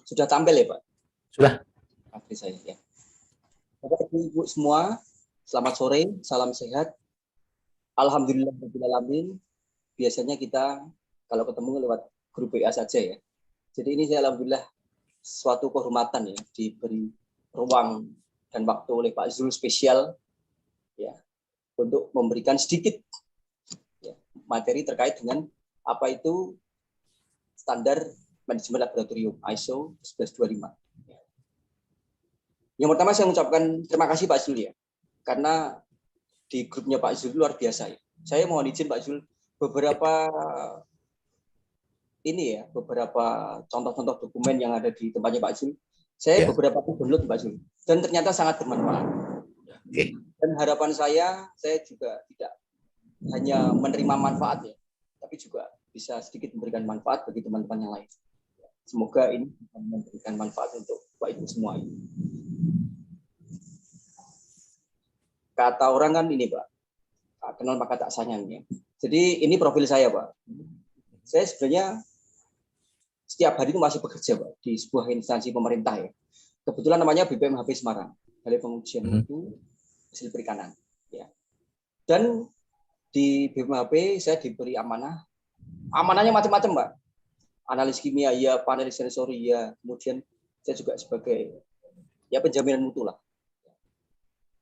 Sudah tampil ya Pak? Sudah. Oke saya ya. Bapak Ibu semua, selamat sore, salam sehat. Alhamdulillahirrahmanirrahim. Biasanya kita kalau ketemu lewat grup WA saja ya. Jadi ini saya alhamdulillah suatu kehormatan ya, diberi ruang dan waktu oleh Pak Zul spesial ya untuk memberikan sedikit ya, materi terkait dengan apa itu standar manajemen laboratorium ISO 1125. Yang pertama saya mengucapkan terima kasih Pak Zul ya, karena di grupnya Pak Zul luar biasa ya. Saya mohon izin Pak Zul, beberapa contoh-contoh dokumen yang ada di tempatnya Pak Zul, saya beberapa download Pak Zul, dan ternyata sangat bermanfaat. Dan harapan saya juga tidak hanya menerima manfaat ya, tapi juga bisa sedikit memberikan manfaat bagi teman-teman yang lain. Semoga ini memberikan manfaat untuk Bapak Ibu semua. Kata orang kan ini Pak, kenal maka tak sayang ya. Jadi ini profil saya Pak. Saya sebenarnya setiap hari itu masih bekerja Pak di sebuah instansi pemerintah ya. Kebetulan namanya BPMHP Semarang, Balai Pengujian Mutu Hasil Perikanan ya. Dan di BPMHP saya diberi amanah. Amanahnya macam-macam Pak. Analis kimia ya, panelis sensori ya, kemudian saya juga sebagai ya penjaminan mutu lah.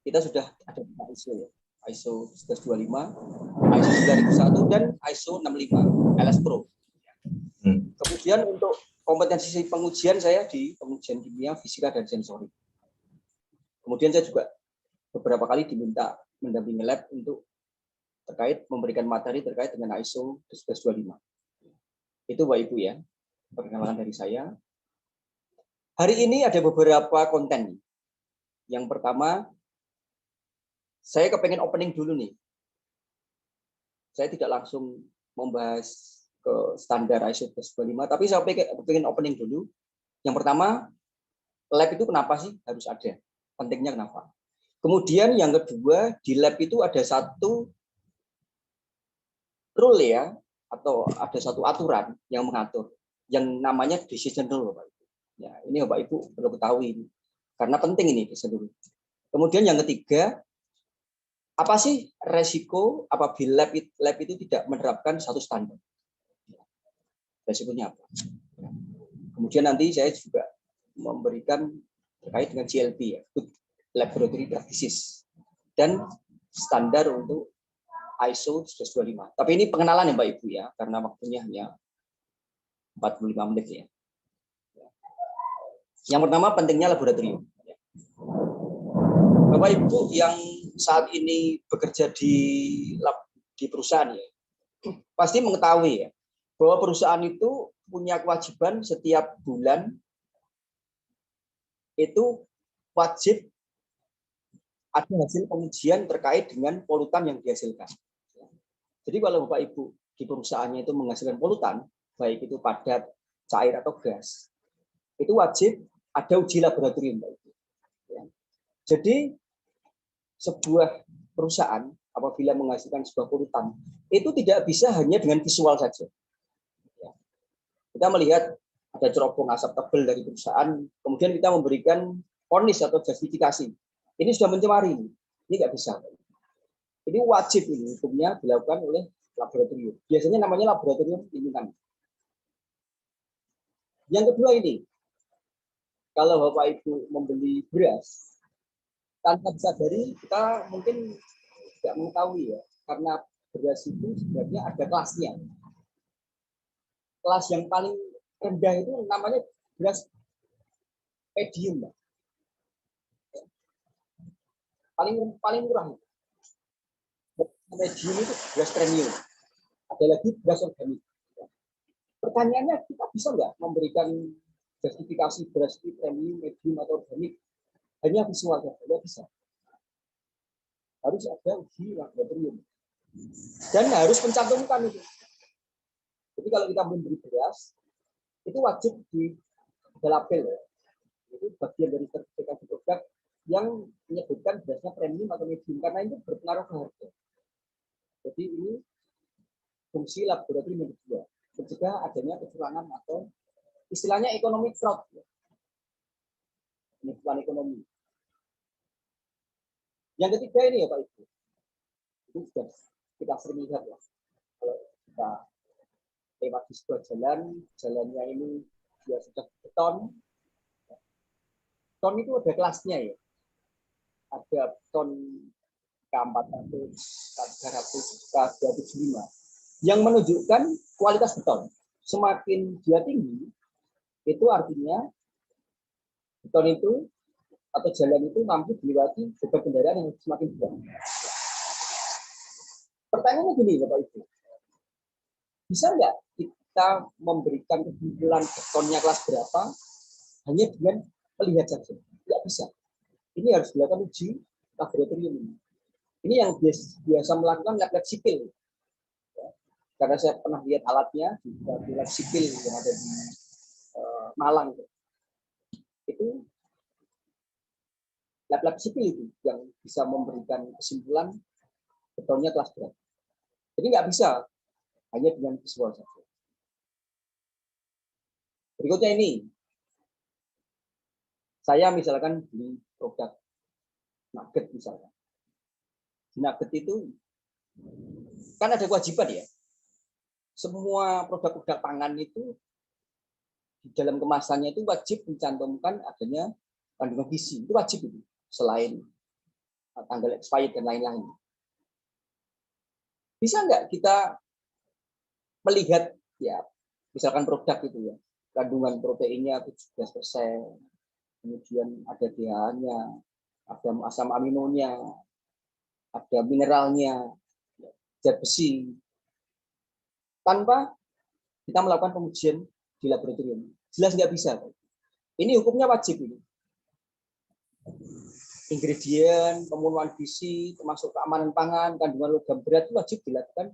Kita sudah ada ISO ya, ISO 1125, ISO 9001 dan ISO 65 LS Pro. Kemudian untuk kompetensi pengujian saya di pengujian kimia, fisika dan sensori. Kemudian saya juga beberapa kali diminta mendampingi lab untuk terkait memberikan materi terkait dengan ISO 1125. Itu Bapak Ibu ya, perkenalan dari saya. Hari ini ada beberapa konten. Yang pertama, saya kepengen opening dulu nih. Saya tidak langsung membahas ke standar ISO 1125, tapi saya pengen opening dulu. Yang pertama, lab itu kenapa sih harus ada? Pentingnya kenapa? Kemudian yang kedua, di lab itu ada satu rule ya, atau ada satu aturan yang mengatur, yang namanya decision rule, Bapak Ibu. Ya, ini Bapak Ibu perlu ketahui, karena penting ini decision rule. Kemudian yang ketiga, apa sih resiko apabila lab itu tidak menerapkan satu standar? Resikonya apa? Kemudian nanti saya juga memberikan terkait dengan GLP ya, Good Laboratory Practices, dan standar untuk ISO 1125. Tapi ini pengenalan ya Mbak Ibu ya, karena waktunya hanya 45 menit ya. Yang pertama pentingnya laboratorium. Bapak Ibu yang saat ini bekerja di perusahaan ya, pasti mengetahui ya bahwa perusahaan itu punya kewajiban setiap bulan itu wajib ada hasil pengujian terkait dengan polutan yang dihasilkan. Jadi kalau Bapak Ibu di perusahaannya itu menghasilkan polutan, baik itu padat, cair atau gas, itu wajib ada uji laboratorium, Bapak Ibu. Jadi sebuah perusahaan apabila menghasilkan sebuah polutan itu tidak bisa hanya dengan visual saja. Kita melihat ada cerobong asap tebal dari perusahaan, kemudian kita memberikan vonis atau justifikasi. Ini sudah mencemari, ini nggak bisa. Ini wajib ini hukumnya dilakukan oleh laboratorium. Biasanya namanya laboratorium lingkungan. Yang kedua ini, kalau Bapak Ibu membeli beras, tanpa disadari kita mungkin tidak mengetahui ya, karena beras itu sebenarnya ada kelasnya. Kelas yang paling rendah itu namanya beras medium, Mbak. Paling murah. Medium itu beras premium. Ada lagi beras organik. Pertanyaannya, kita bisa nggak memberikan justifikasi beras itu premium, medium atau organik hanya visual saja? Tidak bisa. Harus ada uji laboratorium dan harus mencantumkan itu. Jadi kalau kita membeli beras, itu wajib di label ya. Itu bagian dari sertifikasi produk yang menyebutkan berasnya premium atau medium, karena itu berpengaruh ke harga. Jadi ini fungsi laboratorium yang kedua, mencegah adanya kecurangan atau istilahnya economic fraud. penipuan ekonomi. Yang ketiga ini ya Pak Ibu, itu sudah kita sering lihat ya, kalau kita lewat di sebuah jalannya ini dia sudah beton. Ton itu ada kelasnya ya, ada ton K400, K300, K275 yang menunjukkan kualitas beton. Semakin dia tinggi, itu artinya beton itu atau jalan itu mampu dilewati beban kendaraan yang semakin berat. Pertanyaannya gini, Bapak Ibu, bisa nggak kita memberikan kesimpulan betonnya kelas berapa hanya dengan melihat saja? Nggak bisa. Ini harus dilakukan uji laboratorium. Ini yang biasa melakukan lab sipil. Karena saya pernah lihat alatnya di lab sipil yang ada di Malang. Itu lab sipil itu yang bisa memberikan kesimpulan betonnya kelas berat. Jadi nggak bisa hanya dengan visual saja. Berikutnya ini, saya misalkan beli produk nugget misalkan. Di nugget itu kan ada kewajiban ya. Semua produk-produk pangan itu di dalam kemasannya itu wajib mencantumkan adanya kandungan gizi. Itu wajib itu. Selain tanggal expired dan lain-lain. Bisa nggak kita melihat ya misalkan produk itu ya kandungan proteinnya 17%, kemudian ada DHA-nya, ada asam aminonya, ada mineralnya, zat besi, tanpa kita melakukan pengujian di laboratorium. Jelas nggak bisa. Ini hukumnya wajib ini. Ingredient, pemenuhan gizi, termasuk keamanan pangan, kandungan logam berat itu wajib dilakukan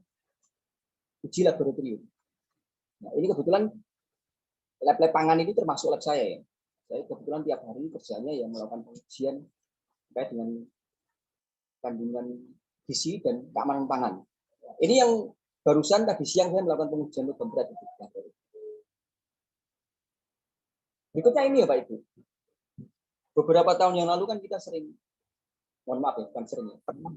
uji laboratorium. Nah, ini kebetulan lab-lab pangan ini termasuk lab saya ya. Saya kebetulan tiap hari kerjanya yang melakukan pengujian terkait dengan kandungan gizi dan keamanan pangan. Ini yang barusan tadi siang saya melakukan pengujian logam berat itu. Berikutnya ini ya Pak Ibu. Beberapa tahun yang lalu kan kita sering, mohon maaf ya, bukan sering ya, pernah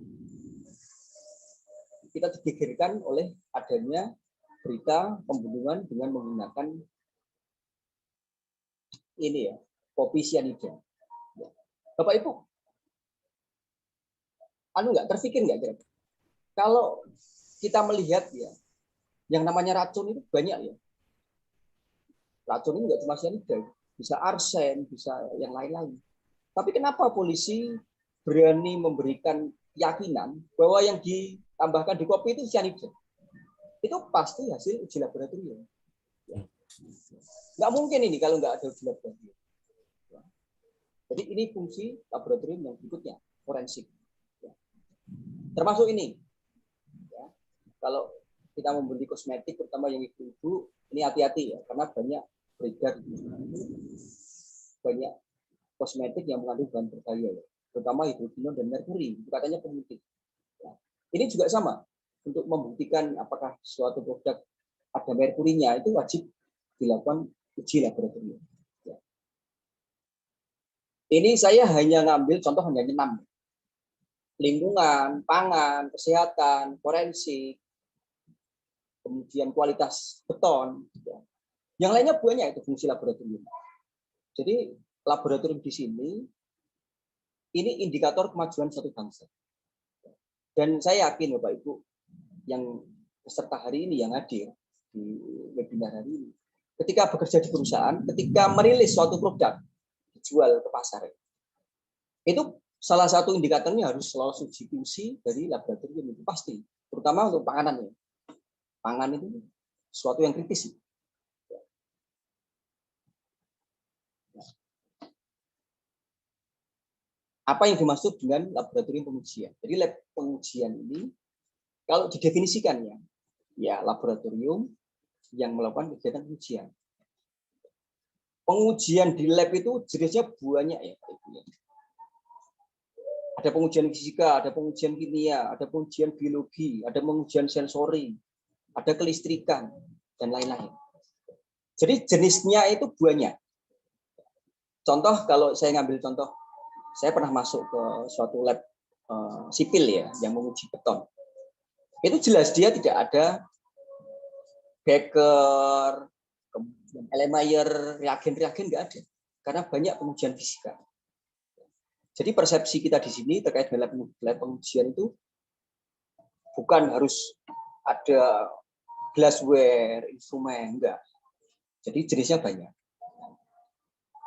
kita digegerkan oleh adanya berita pembunuhan dengan menggunakan ini ya, kopi sianida. Bapak Ibu, nggak terpikir nggak kira-kira? Kalau kita melihat ya, yang namanya racun itu banyak ya. Racun ini nggak cuma sianida, bisa arsen, bisa yang lain-lain. Tapi kenapa polisi berani memberikan keyakinan bahwa yang ditambahkan di kopi itu sianida? Itu pasti hasil uji laboratorium. Nggak mungkin ini kalau nggak ada uji laboratorium. Jadi ini fungsi laboratorium yang berikutnya, forensik. Termasuk ini. Kalau kita membeli kosmetik, terutama yang ibu-ibu, ini hati-hati ya, karena banyak beredar banyak kosmetik yang mengandung bahan berbahaya, ya. Terutama hidrogenol dan merkuri, itu katanya pemutih. Ya. Ini juga sama, untuk membuktikan apakah suatu produk ada merkurinya, itu wajib dilakukan uji laboratorium. Ya. Ini saya hanya ngambil contoh hanya 6. Lingkungan, pangan, kesehatan, forensik, kemudian kualitas beton. Ya. Yang lainnya banyak itu fungsi laboratorium. Jadi laboratorium di sini ini indikator kemajuan suatu bangsa. Dan saya yakin Bapak Ibu yang peserta hari ini yang hadir di webinar hari ini, ketika bekerja di perusahaan, ketika merilis suatu produk dijual ke pasar, itu salah satu indikatornya harus lolos uji fungsi dari laboratorium itu pasti, terutama untuk panganan ya. Pangan itu sesuatu yang kritis. Apa yang dimaksud dengan laboratorium pengujian? Jadi lab pengujian ini kalau didefinisikannya ya laboratorium yang melakukan kegiatan pengujian. Pengujian di lab itu jenisnya banyak ya. Ada pengujian fisika, ada pengujian kimia, ada pengujian biologi, ada pengujian sensori, ada kelistrikan dan lain-lain. Jadi jenisnya itu banyak. Contoh, kalau saya ngambil contoh, saya pernah masuk ke suatu lab sipil ya, yang menguji beton. Itu jelas dia tidak ada beker, kemudian Erlenmeyer, reagen-reagen nggak ada. Karena banyak pengujian fisika. Jadi persepsi kita di sini terkait dengan lab pengujian itu bukan harus ada glassware, instrumen, enggak. Jadi jenisnya banyak.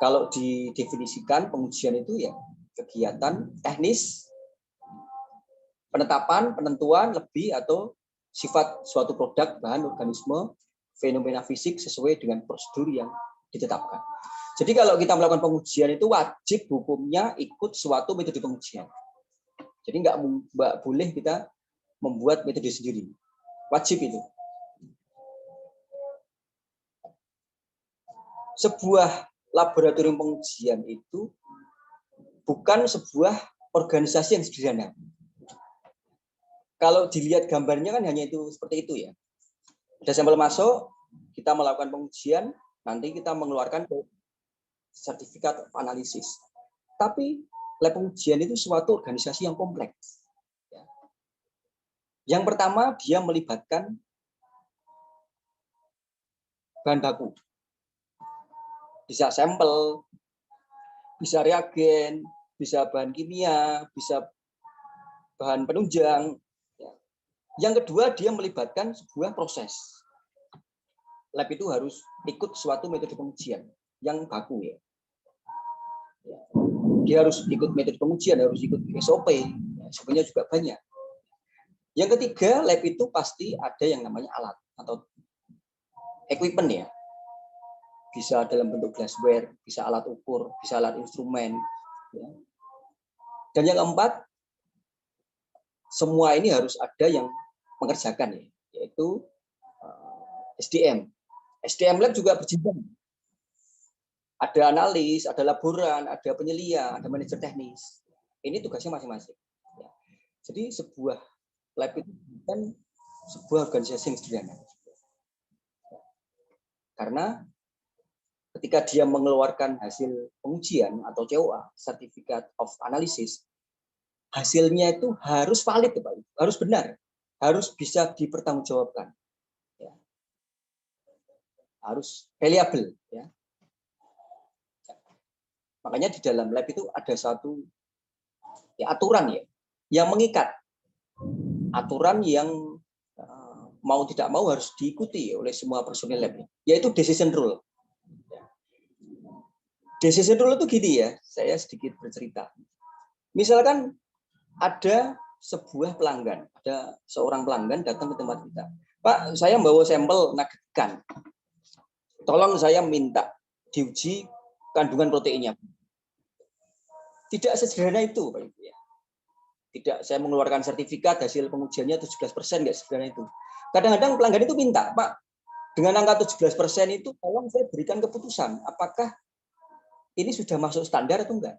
Kalau didefinisikan pengujian itu ya kegiatan teknis, penetapan, penentuan lebih atau sifat suatu produk, bahan, organisme, fenomena fisik sesuai dengan prosedur yang ditetapkan. Jadi kalau kita melakukan pengujian itu wajib hukumnya ikut suatu metode pengujian. Jadi nggak boleh kita membuat metode sendiri. Wajib itu. Sebuah laboratorium pengujian itu bukan sebuah organisasi yang sederhana. Kalau dilihat gambarnya kan hanya itu seperti itu ya. Ada sampel masuk, kita melakukan pengujian, nanti kita mengeluarkan sertifikat analisis. Tapi lab pengujian itu suatu organisasi yang kompleks. Yang pertama, dia melibatkan bahan baku. Bisa sampel, bisa reagen, bisa bahan kimia, bisa bahan penunjang. Yang kedua, dia melibatkan sebuah proses. Lab itu harus ikut suatu metode pengujian yang baku ya. Dia harus ikut metode pengujian, harus ikut SOP. SOP-nya juga banyak. Yang ketiga, lab itu pasti ada yang namanya alat atau equipment ya. Bisa dalam bentuk glassware, bisa alat ukur, bisa alat instrumen. Dan yang keempat, semua ini harus ada yang mengerjakan ya, yaitu SDM. SDM lab juga berjenjang. Ada analis, ada laboran, ada penyelia, ada manajer teknis. Ini tugasnya masing-masing. Jadi sebuah lab itu bukan sebuah organisasi yang sederhana. Karena ketika dia mengeluarkan hasil pengujian atau COA, Certificate of Analysis, hasilnya itu harus valid, harus benar, harus bisa dipertanggungjawabkan, ya. Harus reliable. Ya. Makanya di dalam lab itu ada satu ya, aturan ya, yang mengikat, aturan yang mau tidak mau harus diikuti oleh semua personil lab, yaitu decision rule. Decision rule itu gini ya, saya sedikit bercerita. Misalkan ada sebuah pelanggan, ada seorang pelanggan datang ke tempat kita. Pak, saya membawa sampel nugget. Tolong saya minta diuji kandungan proteinnya. Tidak sesederhana itu, Pak Ibu ya. Tidak saya mengeluarkan sertifikat hasil pengujiannya 17%, nggak sederhana itu. Kadang-kadang pelanggan itu minta, Pak, dengan angka 17% itu tolong saya berikan keputusan apakah ini sudah masuk standar atau enggak.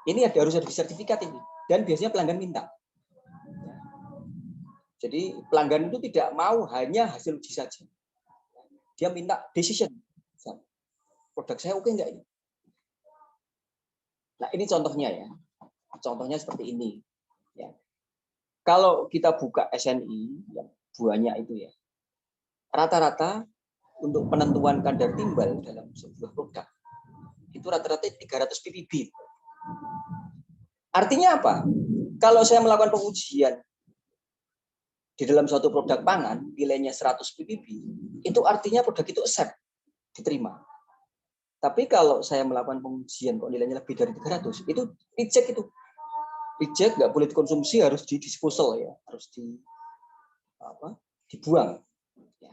Ini harus ada sertifikat ini, dan biasanya pelanggan minta. Jadi pelanggan itu tidak mau hanya hasil uji saja. Dia minta decision. Produk saya oke enggak ini? Nah, ini contohnya ya. Contohnya seperti ini. Ya. Kalau kita buka SNI, yang banyak itu ya, rata-rata untuk penentuan kadar timbal dalam sebuah produk, itu rata-rata 300 ppb. Artinya apa? Kalau saya melakukan pengujian di dalam suatu produk pangan, nilainya 100 ppb, itu artinya produk itu accept, diterima. Tapi kalau saya melakukan pengujian kok nilainya lebih dari 300, itu reject itu. Reject, nggak boleh dikonsumsi, harus di-disposal ya, harus dibuang. Ya.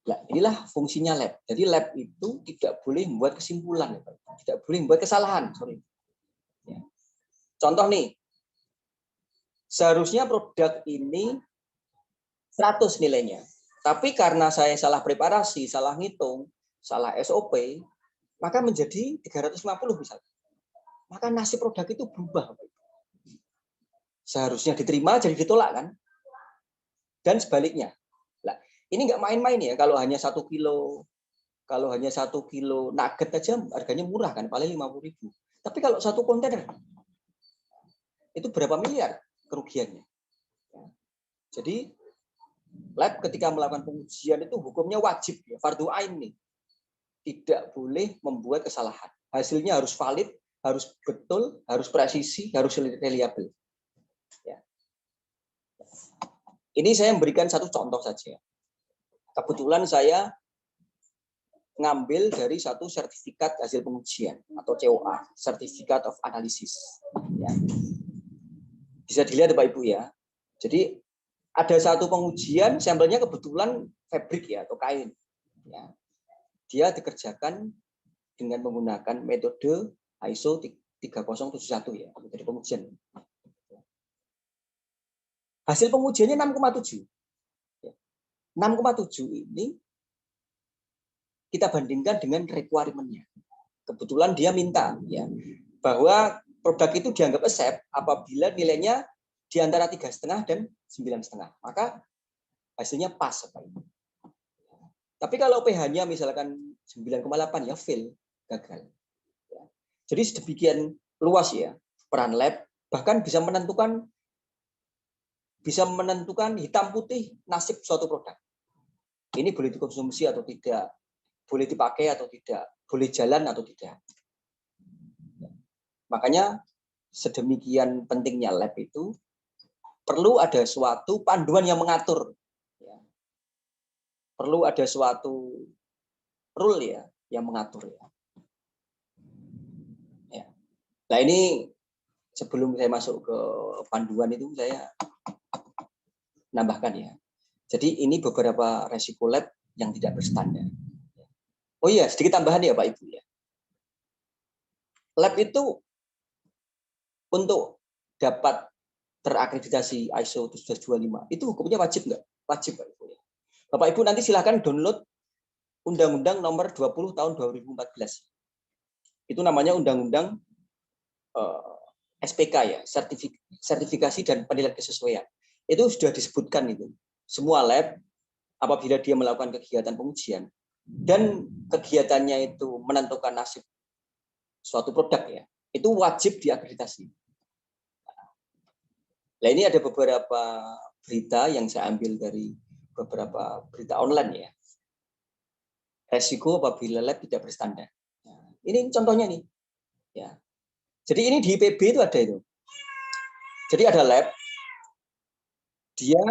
Nah, inilah fungsinya lab. Jadi lab itu tidak boleh membuat kesimpulan, tidak boleh membuat kesalahan. Ya. Contoh nih, seharusnya produk ini 100 nilainya. Tapi karena saya salah preparasi, salah ngitung, salah SOP, maka menjadi 350 misalnya. Maka nasib produk itu berubah. Seharusnya diterima jadi ditolak kan? Dan sebaliknya. Nah, ini nggak main-main ya kalau hanya 1 kilo Kalau hanya 1 kilo nugget aja harganya murah kan, paling 50.000. Tapi kalau 1 kontainer itu berapa miliar kerugiannya. Jadi lab ketika melakukan pengujian itu hukumnya wajib ya, fardhu ain nih. Tidak boleh membuat kesalahan. Hasilnya harus valid, harus betul, harus presisi, harus reliable. Ya. Ini saya memberikan satu contoh saja. Kebetulan saya ngambil dari satu sertifikat hasil pengujian atau COA, Certificate of Analysis. Ya. Bisa dilihat Bapak Ibu ya. Jadi ada satu pengujian sampelnya kebetulan fabrik ya atau kain. Ya. Dia dikerjakan dengan menggunakan metode ISO 3071 ya, metode pengujian. Hasil pengujiannya 6,7. 6,7 ini kita bandingkan dengan requirement-nya. Kebetulan dia minta ya bahwa produk itu dianggap accept apabila nilainya di antara 3,5 dan 9,5. Maka hasilnya pas. Tapi kalau pH-nya misalkan 9,8 ya fail, gagal. Jadi sedemikian luas ya peran lab, bahkan bisa menentukan hitam putih nasib suatu produk. Ini boleh dikonsumsi atau tidak, boleh dipakai atau tidak, boleh jalan atau tidak. Makanya sedemikian pentingnya lab itu perlu ada suatu panduan yang mengatur. Perlu ada suatu rule ya yang mengatur ya. Nah ini sebelum saya masuk ke panduan itu saya nambahkan ya. Jadi ini beberapa resiko lab yang tidak berstandar. Oh iya, sedikit tambahan ya Pak Ibu ya. Lab itu untuk dapat terakreditasi ISO 17025 itu hukumnya wajib nggak? Wajib Pak Ibu. Bapak Ibu nanti silahkan download Undang-Undang Nomor 20 Tahun 2014. Itu namanya Undang-Undang SPK ya, sertifikasi dan penilaian kesesuaian. Itu sudah disebutkan itu. Semua lab apabila dia melakukan kegiatan pengujian dan kegiatannya itu menentukan nasib suatu produk ya, itu wajib diakreditasi. Nah ini ada beberapa berita yang saya ambil dari beberapa berita online ya. Resiko apabila lab tidak berstandar. Nah, ini contohnya nih. Ya. Jadi ini di IPB itu ada itu. Jadi ada lab, dia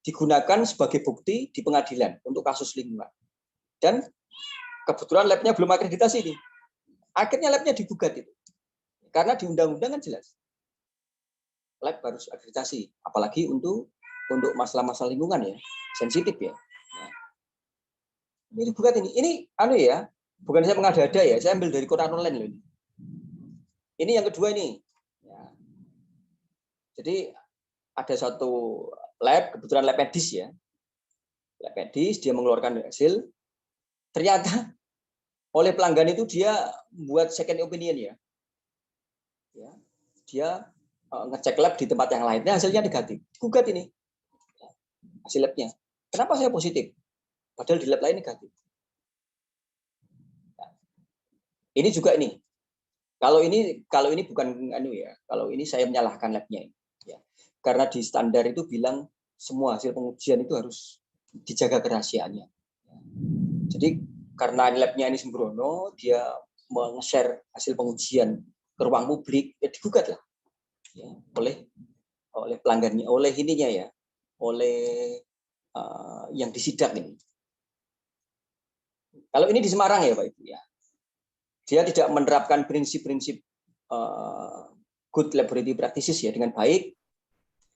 digunakan sebagai bukti di pengadilan untuk kasus lingkungan. Dan kebetulan labnya belum akreditasi nih. Akhirnya labnya digugat itu. Karena di undang-undang kan jelas. Lab harus akreditasi, apalagi untuk masalah-masalah lingkungan ya, sensitif ya. Ini digugat ini. Ini anu ya, bukan saya mengada-ada ya, saya ambil dari Quran online loh ini. Ini yang kedua ini. Ya. Jadi ada satu lab, kebetulan lab medis ya. Lab medis, dia mengeluarkan hasil. Ternyata oleh pelanggan itu dia buat second opinion ya. Dia ngecek lab di tempat yang lain. Nah, hasilnya negatif. Gugat ini. Hasil labnya. Kenapa saya positif? Padahal di lab lain negatif. Nah, ini juga ini. Kalau ini bukan anu ya. Kalau ini saya menyalahkan labnya. Ya. Karena di standar itu bilang semua hasil pengujian itu harus dijaga kerahasiaannya. Jadi karena labnya ini sembrono, dia meng-share hasil pengujian ke ruang publik, ya digugat lah ya, oleh pelanggannya, oleh ininya ya, oleh yang disidak ini. Kalau ini di Semarang ya Pak Ibu ya, dia tidak menerapkan prinsip-prinsip good laboratory practices ya dengan baik,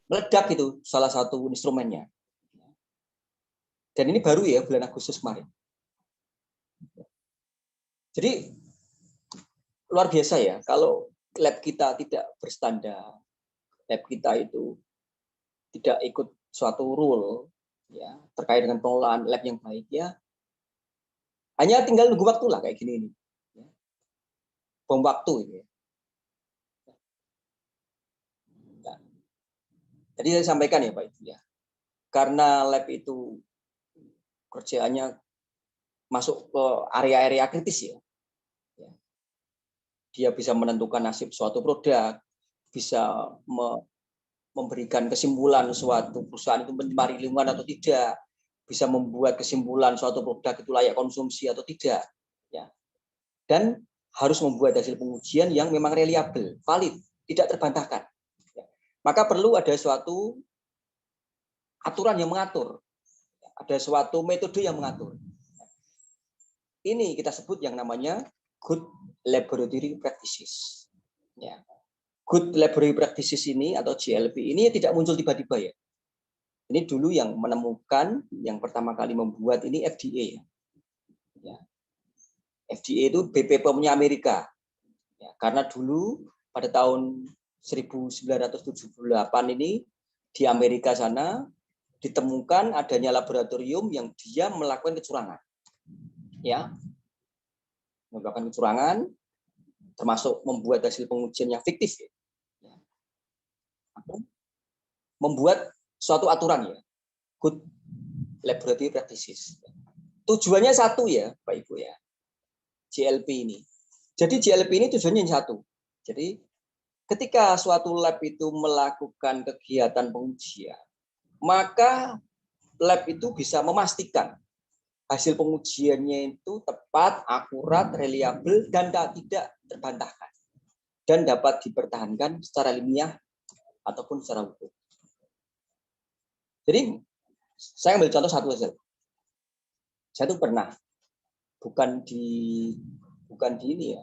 meledak itu salah satu instrumennya. Dan ini baru ya bulan Agustus kemarin. Jadi luar biasa ya kalau lab kita tidak berstandar, lab kita itu tidak ikut suatu rule ya terkait dengan pengelolaan lab yang baik ya, hanya tinggal nunggu waktu lah kayak gini ini. Ya. Bom waktu ini. Ya. Nah, jadi saya sampaikan ya Pak Ibu ya, karena lab itu kerjaannya masuk ke area-area kritis ya. Dia bisa menentukan nasib suatu produk, bisa memberikan kesimpulan suatu perusahaan itu mencemari lingkungan atau tidak, bisa membuat kesimpulan suatu produk itu layak konsumsi atau tidak, ya. Dan harus membuat hasil pengujian yang memang reliable, valid, tidak terbantahkan. Ya. Maka perlu ada suatu aturan yang mengatur, ada suatu metode yang mengatur. Ini kita sebut yang namanya good laboratory practices. Ya. Good laboratory practices ini atau GLP ini tidak muncul tiba-tiba ya. Ini dulu yang menemukan, yang pertama kali membuat ini FDA. Ya. FDA itu BPOM-nya Amerika. Ya, karena dulu pada tahun 1978 ini di Amerika sana ditemukan adanya laboratorium yang dia melakukan kecurangan. Ya. Melakukan kecurangan termasuk membuat hasil pengujian yang fiktif. Ya. Membuat suatu aturan ya. Good laboratory practices. Tujuannya satu ya, Pak Ibu ya. GLP ini. Jadi GLP ini tujuannya yang satu. Jadi ketika suatu lab itu melakukan kegiatan pengujian, maka lab itu bisa memastikan hasil pengujiannya itu tepat, akurat, reliabel, dan tidak terbantahkan. Dan dapat dipertahankan secara ilmiah ataupun secara hukum. Jadi saya ambil contoh satu saja. Saya tuh pernah bukan di ini ya.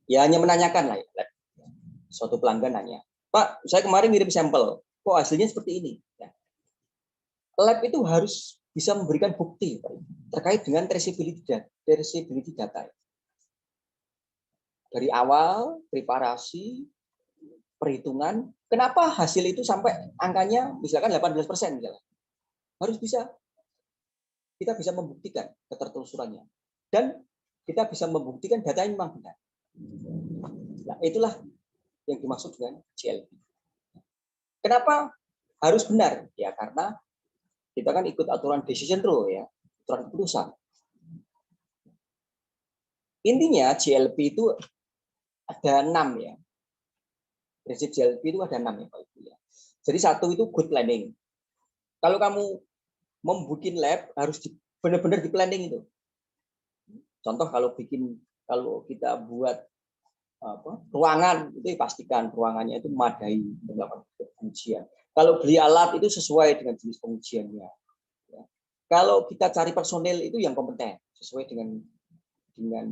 Ya hanya menanyakan lah ya. Suatu pelanggan nanya, Pak, saya kemarin ngirim sampel, kok hasilnya seperti ini? Ya. Lab itu harus bisa memberikan bukti Pak, terkait dengan traceability data. Dari awal, preparasi, perhitungan, kenapa hasil itu sampai angkanya misalkan 18% misalnya. Harus bisa. Kita bisa membuktikan ketertelusurannya. Dan kita bisa membuktikan datanya memang benar. Nah, itulah yang dimaksud dengan GLP. Kenapa harus benar? Ya karena kita kan ikut aturan decision rule ya, aturan keputusan. Intinya GLP itu ada 6 ya. Prinsip GLP itu ada 6 ya Pak Ibu ya. Jadi satu itu good planning. Kalau kamu membuat lab harus benar-benar di planning itu. Contoh kalau kita buat ruangan itu pastikan ruangannya itu memadai untuk melakukan pengujian. Kalau beli alat itu sesuai dengan jenis pengujiannya. Ya. Kalau kita cari personil itu yang kompeten sesuai dengan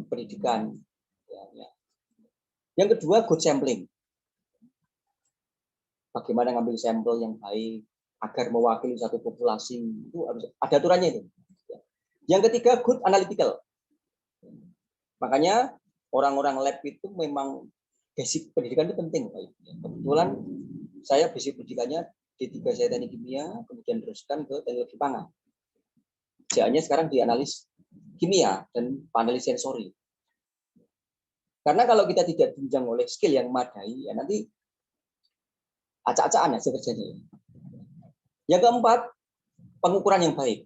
pendidikan. Ya. Yang kedua good sampling. Bagaimana ngambil sampel yang baik agar mewakili satu populasi itu harus ada aturannya itu. Ya. Yang ketiga good analytical. Makanya orang-orang lab itu memang basic pendidikan itu penting. Kebetulan saya basic pendidikannya D3 saya teknik kimia, kemudian teruskan ke teknologi pangan. Kerjaannya sekarang di analis kimia dan analis sensori. Karena kalau kita tidak ditunjang oleh skill yang memadai, ya nanti acak-acakan hasil kerjanya. Yang keempat, pengukuran yang baik.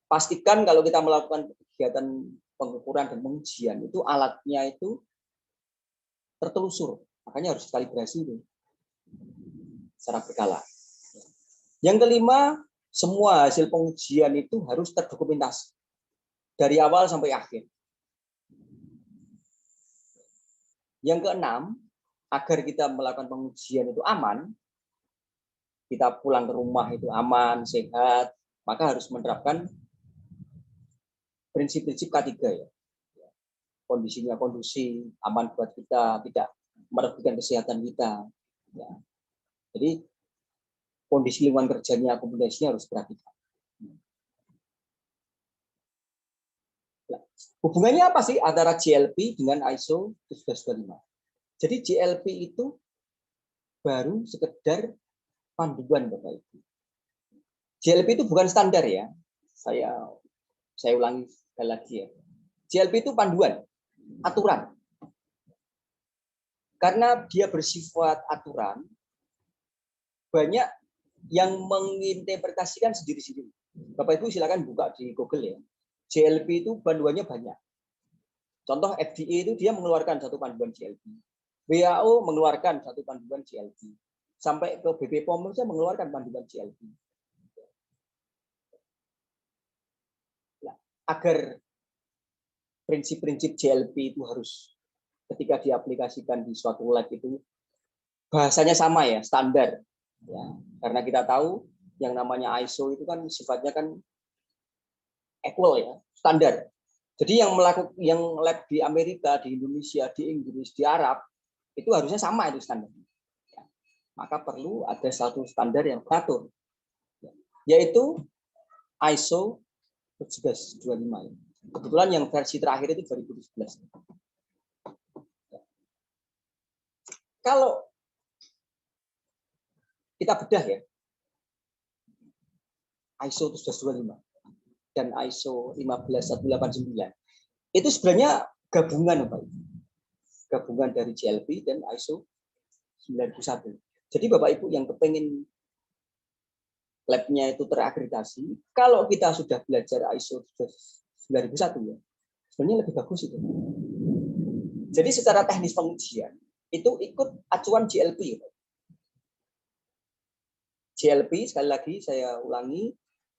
Pastikan kalau kita melakukan kegiatan pengukuran dan pengujian itu alatnya itu tertelusur, makanya harus kalibrasi itu secara berkala. Yang kelima, semua hasil pengujian itu harus terdokumentasi dari awal sampai akhir. Yang keenam, agar kita melakukan pengujian itu aman, kita pulang ke rumah itu aman, sehat, maka harus menerapkan prinsip-prinsip K3 ya. Kondisinya kondusif, aman buat kita, tidak merugikan kesehatan kita. Ya. Jadi kondisi lingkungan kerjanya, akomodasinya harus perhatikan. Nah, hubungannya apa sih antara GLP dengan ISO 17025? Jadi GLP itu baru sekedar panduan Bapak Ibu. GLP itu bukan standar ya. Saya ulangi sekali lagi ya. GLP itu panduan, aturan. Karena dia bersifat aturan, banyak yang menginterpretasikan sendiri-sendiri. Bapak Ibu silakan buka di Google ya. GLP itu panduannya banyak. Contoh FDA itu dia mengeluarkan satu panduan GLP. WHO mengeluarkan satu panduan GLP. Sampai ke BP POM saja mengeluarkan panduan GLP. Nah, agar prinsip-prinsip GLP itu harus ketika diaplikasikan di suatu lab itu bahasanya sama ya, standar. Ya, karena kita tahu yang namanya ISO itu kan sifatnya kan equal ya, standar. Jadi yang lab di Amerika, di Indonesia, di Inggris, di Arab itu harusnya sama itu standar. Ya, maka perlu ada satu standar yang mengatur, yaitu ISO 14025. Kebetulan yang versi terakhir itu 2011. Kalau kita bedah ya, ISO 14025 dan ISO 15189 itu sebenarnya gabungan Pak. Gabungan dari GLP dan ISO 9001. Jadi Bapak Ibu yang kepengen labnya itu terakreditasi, kalau kita sudah belajar ISO 9001 ya, sebenarnya lebih bagus itu. Jadi secara teknis pengujian itu ikut acuan GLP. GLP sekali lagi saya ulangi,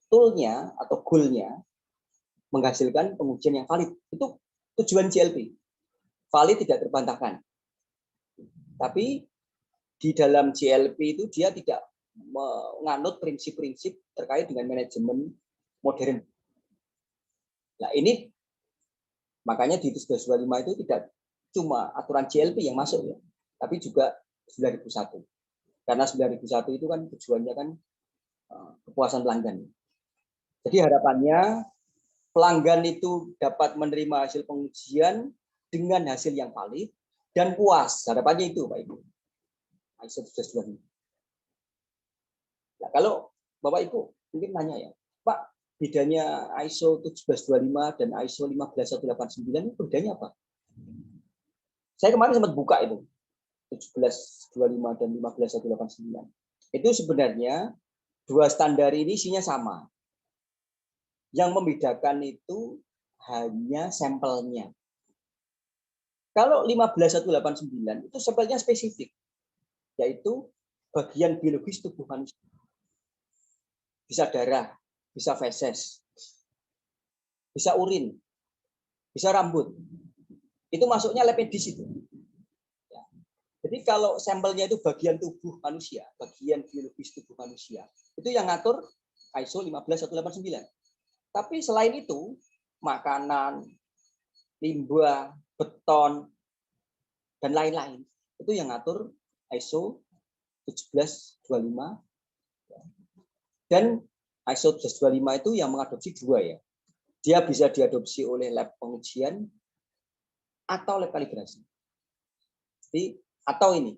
toolnya atau goalnya menghasilkan pengujian yang valid. Itu tujuan GLP. Valid tidak terbantahkan. Tapi di dalam GLP itu dia tidak menganut prinsip-prinsip terkait dengan manajemen modern. Nah ini makanya di 14025 itu tidak cuma aturan GLP yang masuk ya, tapi juga 9001. Karena 9001 itu kan tujuannya kan kepuasan pelanggan. Jadi harapannya pelanggan itu dapat menerima hasil pengujian dengan hasil yang valid dan puas. Harapannya itu, Pak Ibu. ISO 14025. Nah, kalau Bapak Ibu mungkin nanya ya, Pak, bedanya ISO 17025 dan ISO 15189 itu bedanya apa? Saya kemarin sempat buka itu 1725 dan 15189. Itu sebenarnya dua standar ini isinya sama. Yang membedakan itu hanya sampelnya. Kalau 15189 itu sampelnya spesifik, yaitu bagian biologis tubuh manusia. Bisa darah, bisa feses, bisa urin, bisa rambut. Itu masuknya lab medis itu. Ya. Jadi kalau sampelnya itu bagian tubuh manusia, bagian biologis tubuh manusia, itu yang ngatur ISO 15189. Tapi selain itu, makanan, limbah, beton, dan lain-lain, itu yang ngatur ISO 17025. Dan ISO 17025 itu yang mengadopsi dua ya. Dia bisa diadopsi oleh lab pengujian atau lab kalibrasi. Jadi, atau ini.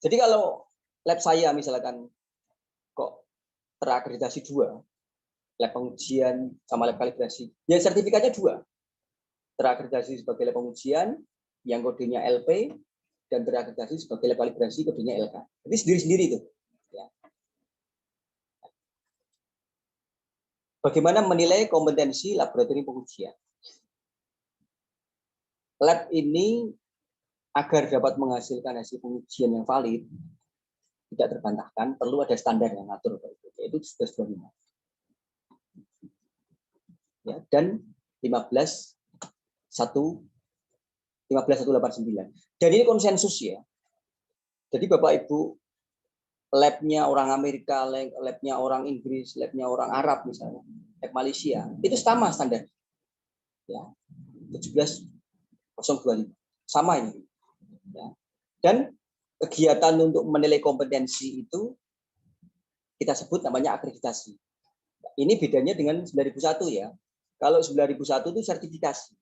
Jadi kalau lab saya misalkan kok terakreditasi dua, lab pengujian sama lab kalibrasi, ya sertifikatnya dua. Terakreditasi sebagai lab pengujian yang kodenya LP dan terakreditasi sebagai lab kalibrasi kodenya LK. Jadi sendiri-sendiri itu. Ya. Bagaimana menilai kompetensi laboratorium pengujian? Lab ini agar dapat menghasilkan hasil pengujian yang valid, tidak terbantahkan, perlu ada standar yang ngatur, yaitu 125. Ya, dan 15189. Dan ini konsensus ya. Jadi Bapak Ibu, labnya orang Amerika, labnya orang Inggris, labnya orang Arab misalnya, lab Malaysia, itu sama standar. Ya, 17025. Sama ini. Ya. Dan kegiatan untuk menilai kompetensi itu kita sebut namanya akreditasi. Ini bedanya dengan 9001 ya. Kalau 9001 itu sertifikasi.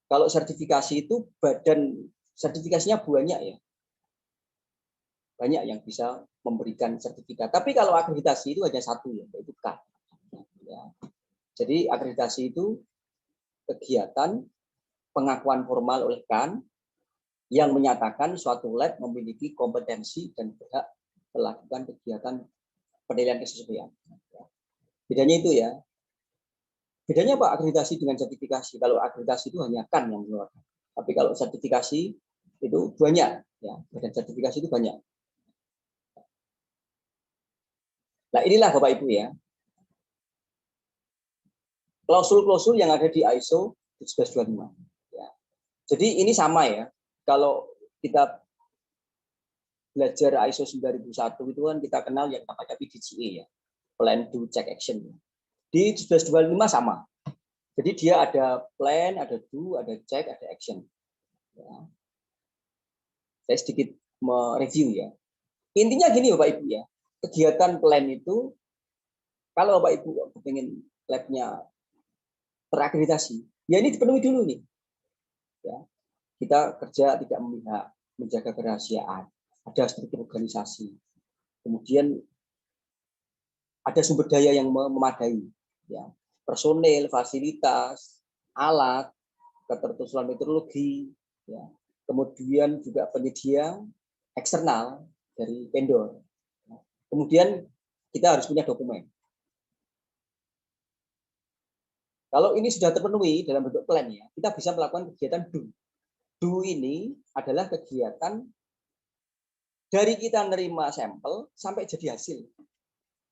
Kalau sertifikasi itu badan sertifikasinya banyak ya. Banyak yang bisa memberikan sertifikat. Tapi kalau akreditasi itu hanya satu ya, yaitu K. Ya. Jadi akreditasi itu kegiatan pengakuan formal oleh KAN yang menyatakan suatu lab memiliki kompetensi dan berhak melakukan kegiatan penilaian kesesuaian. Bedanya itu ya. Bedanya apa akreditasi dengan sertifikasi? Kalau akreditasi itu hanya kan yang mengeluarkan. Tapi kalau sertifikasi itu banyak, ya, badan sertifikasi itu banyak. Nah, inilah Bapak Ibu ya, klausul-klausul yang ada di ISO 17255. Ya. Jadi ini sama ya. Kalau kita belajar ISO 9001 itu kan kita kenal yang namanya PDCA ya, Plan Do Check Action. Di 17255 sama. Jadi dia ada plan, ada do, ada check, ada action. Ya. Saya sedikit mereview ya. Intinya gini Bapak Ibu ya, kegiatan plan itu kalau Bapak Ibu pengen labnya terakreditasi, ya ini dipenuhi dulu nih. Ya. Kita kerja tidak memihak, menjaga kerahasiaan, ada struktur organisasi, kemudian ada sumber daya yang memadai, ya, personel, fasilitas, alat, ketertutulan meteorologi, ya, kemudian juga penyedia eksternal dari vendor. Kemudian kita harus punya dokumen. Kalau ini sudah terpenuhi dalam bentuk plan ya, kita bisa melakukan kegiatan do. Do ini adalah kegiatan dari kita nerima sampel sampai jadi hasil.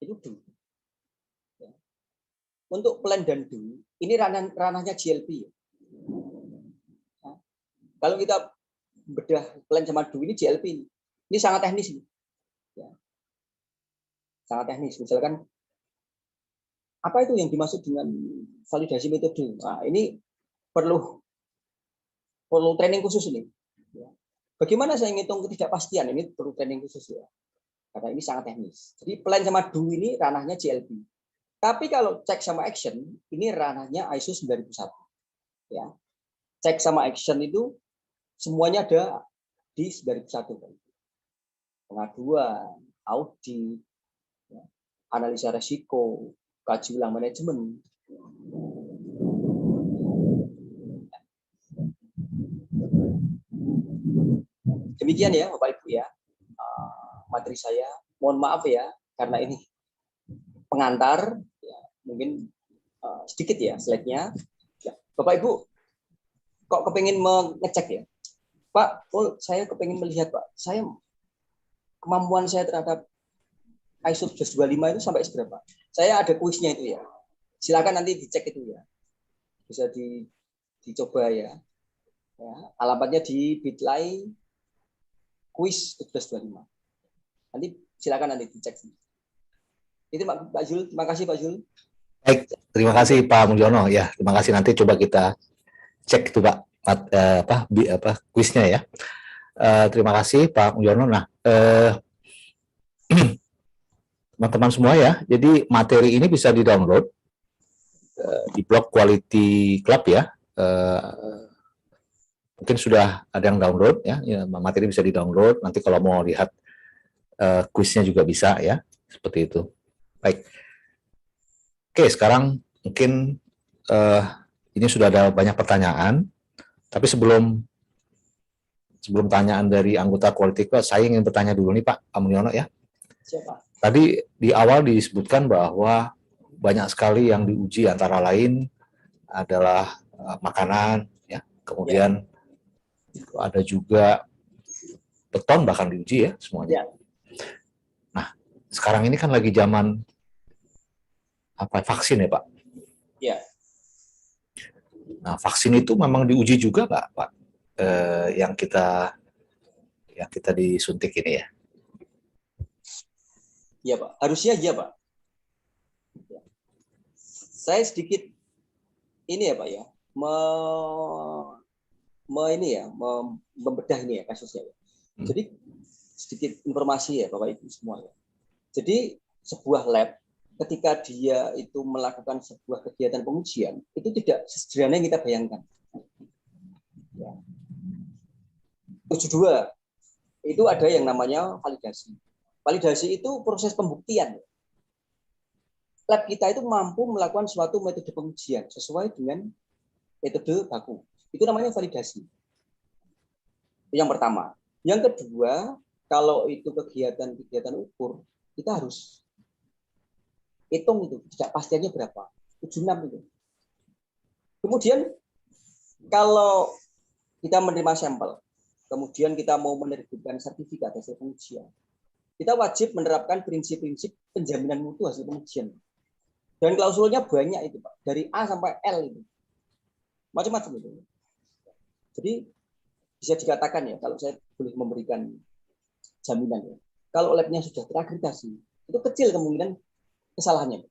Itu do. Untuk plan dan do, ini ranahnya GLP. Kalau kita bedah plan sama do ini GLP ini. Ini sangat teknis ini. Ya. Sangat teknis. Misalkan apa itu yang dimaksud dengan validasi metode? Nah, ini perlu training khusus ini. Ya. Bagaimana saya ngitung ketidakpastian? Ini perlu training khusus ya. Karena ini sangat teknis. Jadi plan sama do ini ranahnya GLP. Tapi kalau cek sama action, ini ranahnya ISO 9001. Ya. Cek sama action itu semuanya ada di 9001. Pengaduan, audit, ya, analisa resiko, kaji ulang manajemen. Demikian ya Bapak Ibu ya, materi saya. Mohon maaf ya, karena ini pengantar, ya, mungkin sedikit ya slide-nya. Ya, Bapak Ibu, kok kepengen mengecek ya? Pak, saya kepengen melihat Pak, saya kemampuan saya terhadap ISO 125 itu sampai seberapa? Saya ada kuisnya itu ya. Silakan nanti dicek itu ya. Bisa dicoba ya. Ya, alamatnya di Bitly kuis 125. Nanti silakan nanti dicek. Itu Pak Zul, terima kasih Pak Zul. Baik, terima kasih Pak Mulyono ya. Terima kasih, nanti coba kita cek itu Pak kuisnya ya. Terima kasih Pak Mulyono. Nah, teman-teman semua ya. Jadi materi ini bisa di-download di blog Quality Club ya. Mungkin sudah ada yang download ya. Materi bisa di-download. Nanti kalau mau lihat kuisnya juga bisa ya. Seperti itu. Baik. Oke, sekarang mungkin ini sudah ada banyak pertanyaan. Tapi sebelum tanyaan dari anggota Quality Club, saya ingin bertanya dulu nih Pak Mulyono ya. Siapa? Tadi di awal disebutkan bahwa banyak sekali yang diuji, antara lain adalah makanan, ya. Kemudian ada juga beton bahkan diuji ya semuanya. Ya. Nah, sekarang ini kan lagi zaman vaksin ya Pak? Ya. Nah, vaksin itu memang diuji juga nggak Pak? Yang kita disuntik ini ya? Iya Pak, harusnya iya Pak. Saya sedikit ini ya Pak ya, membedah ini ya kasusnya. Jadi sedikit informasi ya Bapak Ibu semua ya. Jadi sebuah lab ketika dia itu melakukan sebuah kegiatan pengujian itu tidak sesederhana yang kita bayangkan. Ya. 72 itu ada yang namanya validasi. Validasi itu proses pembuktian. Lab kita itu mampu melakukan suatu metode pengujian sesuai dengan metode baku. Itu namanya validasi. Itu yang pertama. Yang kedua, kalau itu kegiatan ukur, kita harus hitung itu, tidak pastiannya berapa. 76 itu. Kemudian kalau kita menerima sampel, kemudian kita mau menerbitkan sertifikat hasil pengujian, kita wajib menerapkan prinsip-prinsip penjaminan mutu hasil pengujian. Dan klausulnya banyak itu, Pak. Dari A sampai L itu. Macam-macam itu. Jadi bisa dikatakan ya, kalau saya boleh memberikan jaminan ya, kalau labnya sudah terakreditasi, itu kecil kemungkinan kesalahannya.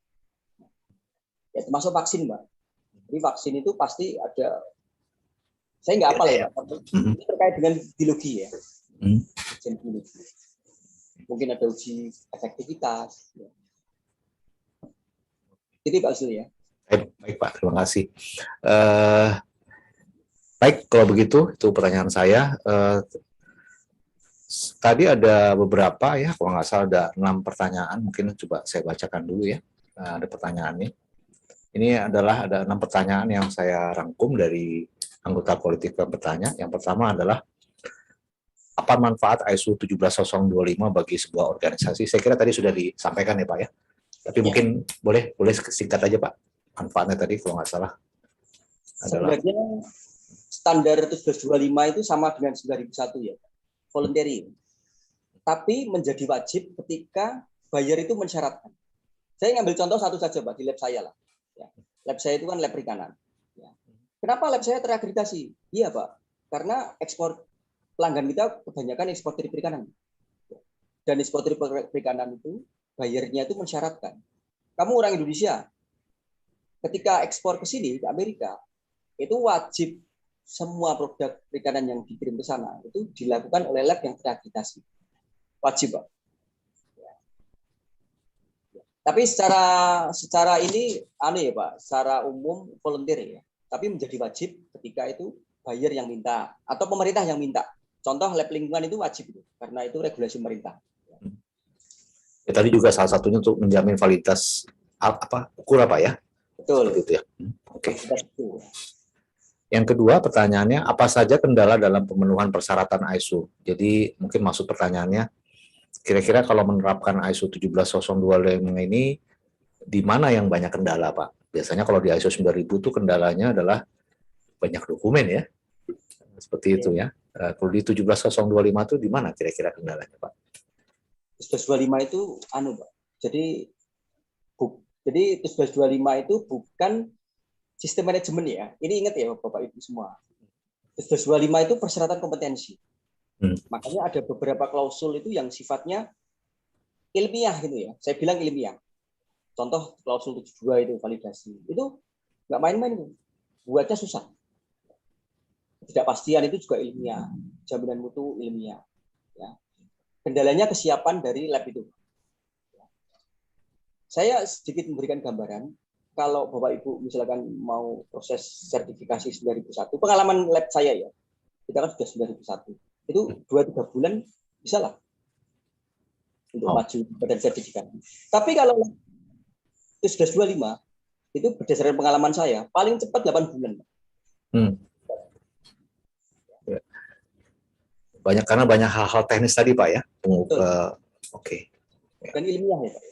Ya, termasuk vaksin, Mbak. Jadi vaksin itu pasti ada, saya nggak hafal ya, Pak. Ini terkait dengan biologi ya. Biologi. Mungkin ada uji efektivitas. Ya. Jadi Pak Zul ya. Baik Pak, terima kasih. Baik, kalau begitu itu pertanyaan saya. Tadi ada beberapa ya, kalau nggak salah ada 6 pertanyaan. Mungkin coba saya bacakan dulu ya. Ada pertanyaannya. Ini adalah ada 6 pertanyaan yang saya rangkum dari anggota politik yang bertanya. Yang pertama adalah apa manfaat ISO 17025 bagi sebuah organisasi? Saya kira tadi sudah disampaikan ya Pak ya. Tapi mungkin boleh singkat aja Pak. Manfaatnya tadi kalau nggak salah adalah sebenarnya standar 17025 itu sama dengan 9001 ya, voluntary. Tapi menjadi wajib ketika buyer itu mensyaratkan. Saya ngambil contoh satu saja Pak, di lab saya lah. Ya. Lab saya itu kan lab perikanan. Ya. Kenapa lab saya terakreditasi? Iya Pak, karena ekspor pelanggan kita kebanyakan eksportir perikanan. Dan eksportir perikanan itu bayarnya itu mensyaratkan. Kamu orang Indonesia, ketika ekspor ke sini, ke Amerika, itu wajib semua produk perikanan yang dikirim ke sana itu dilakukan oleh lab yang terakreditasi. Wajib, Pak. Ya. Tapi secara ini aneh ya, Pak, secara umum volunteer ya. Tapi menjadi wajib ketika itu buyer yang minta atau pemerintah yang minta. Contoh lab lingkungan itu wajib itu, karena itu regulasi pemerintah. Ya, tadi juga salah satunya untuk menjamin validitas ukur apa ya? Betul. Seperti itu ya. Oke. Yang kedua pertanyaannya, apa saja kendala dalam pemenuhan persyaratan ISO? Jadi mungkin maksud pertanyaannya, kira-kira kalau menerapkan ISO 17025 ini, di mana yang banyak kendala Pak? Biasanya kalau di ISO 9000 itu kendalanya adalah banyak dokumen ya. Seperti itu ya. Kalau di 17025 itu di mana kira-kira kendalanya Pak? 17025 itu Pak. Jadi 17025 itu bukan sistem manajemen ya. Ini ingat ya Bapak Ibu semua. 17025 itu persyaratan kompetensi. Makanya ada beberapa klausul itu yang sifatnya ilmiah gitu ya. Saya bilang ilmiah. Contoh klausul 72 itu validasi. Itu nggak main-main itu. Buatnya susah. Ketidakpastian itu juga ilmiah. Jaminan mutu ilmiah. Ya. Kendalanya kesiapan dari lab itu. Saya sedikit memberikan gambaran. Kalau Bapak Ibu misalkan mau proses sertifikasi 9001, pengalaman lab saya ya, kita kan sudah 9001. Itu 2-3 bulan bisa lah untuk maju pada sertifikat. Tapi kalau itu sudah 25, itu berdasarkan pengalaman saya, paling cepat 8 bulan. Karena banyak hal-hal teknis tadi Pak ya. Oke. Dan ilmiah ya Pak.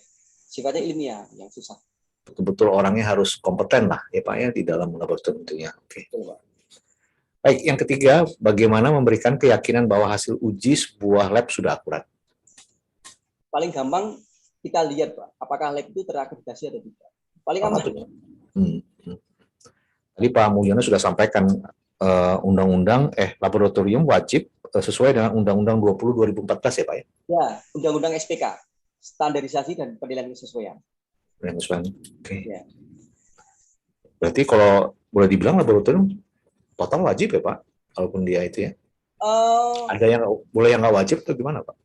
Sifatnya ilmiah yang susah. Betul-betul orangnya harus kompeten lah ya Pak ya di dalam laboratorium tentunya. Oke. Baik, yang ketiga, bagaimana memberikan keyakinan bahwa hasil uji sebuah lab sudah akurat? Paling gampang kita lihat Pak, apakah lab itu terakreditasi atau tidak. Paling aman. Tadi Pak Mulyono sudah sampaikan undang-undang laboratorium wajib sesuai dengan Undang-Undang 20 2014 ya Pak ya? Ya, Undang-Undang SPK, standarisasi dan penilaian kesesuaian. Oke. Ya. Berarti kalau boleh dibilang laboratorium total wajib ya Pak, walaupun dia itu ya. Ada yang boleh yang nggak wajib atau gimana Pak?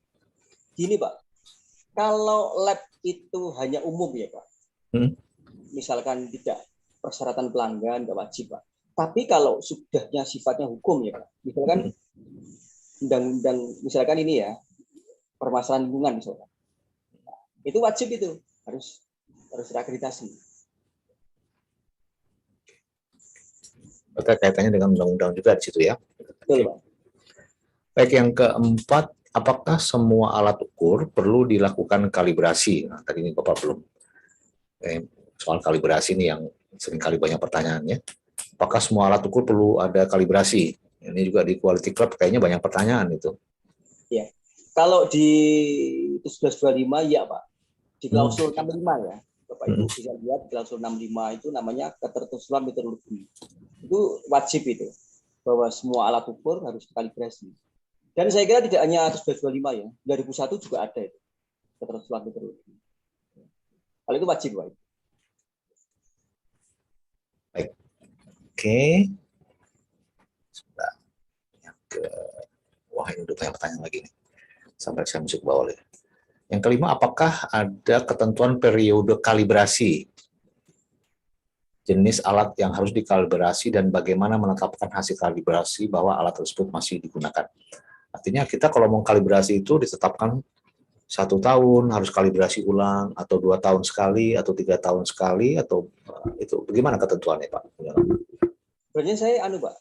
Gini Pak, kalau lab itu hanya umum ya Pak, misalkan tidak persyaratan pelanggan nggak wajib Pak. Tapi kalau sudahnya sifatnya hukum ya Pak, misalkan undang-undang misalkan ini ya permasalahan lingkungan misalkan, itu wajib itu harus terakreditasi. Oke, kaitannya dengan undang-undang juga di situ ya. Betul, Pak. Baik, yang keempat, apakah semua alat ukur perlu dilakukan kalibrasi? Nah, tadi ini Bapak belum. Soal kalibrasi ini yang seringkali banyak pertanyaannya. apakah semua alat ukur perlu ada kalibrasi? Ini juga di Quality Club kayaknya banyak pertanyaan itu. Ya. Kalau di 1125 ya Pak, di klausul 65 ya, Bapak Ibu bisa lihat klausul 65 itu namanya ketertutupan meteorologi. Itu wajib itu, bahwa semua alat ukur harus dikalibrasi. Dan saya kira tidak hanya 1125 ya, 2001 juga ada itu, ketertutupan meteorologi. Kalau itu wajib Pak. Baik. Oke. Sudah. Wah, ini udah banyak pertanyaan lagi nih. Sampai saya masuk ke bawah ya. Yang kelima, apakah ada ketentuan periode kalibrasi? Jenis alat yang harus dikalibrasi dan bagaimana menetapkan hasil kalibrasi bahwa alat tersebut masih digunakan. Artinya kita kalau mau kalibrasi itu ditetapkan 1 tahun harus kalibrasi ulang, atau 2 tahun sekali, atau 3 tahun sekali, atau itu bagaimana ketentuannya Pak? Sebenarnya saya Pak,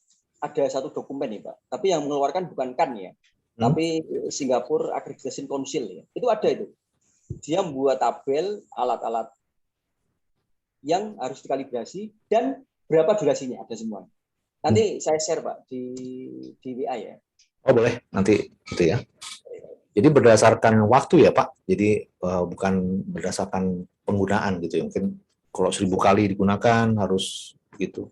ada satu dokumen nih Pak, tapi yang mengeluarkan bukan KAN ya, tapi Singapore Accreditation Council ya, itu ada itu. Dia membuat tabel alat-alat yang harus dikalibrasi dan berapa durasinya, ada semua. Nanti saya share Pak di WA ya. Oh boleh, nanti itu ya. Jadi berdasarkan waktu ya Pak, jadi bukan berdasarkan penggunaan gitu ya. Mungkin kalau 1000 kali digunakan harus gitu.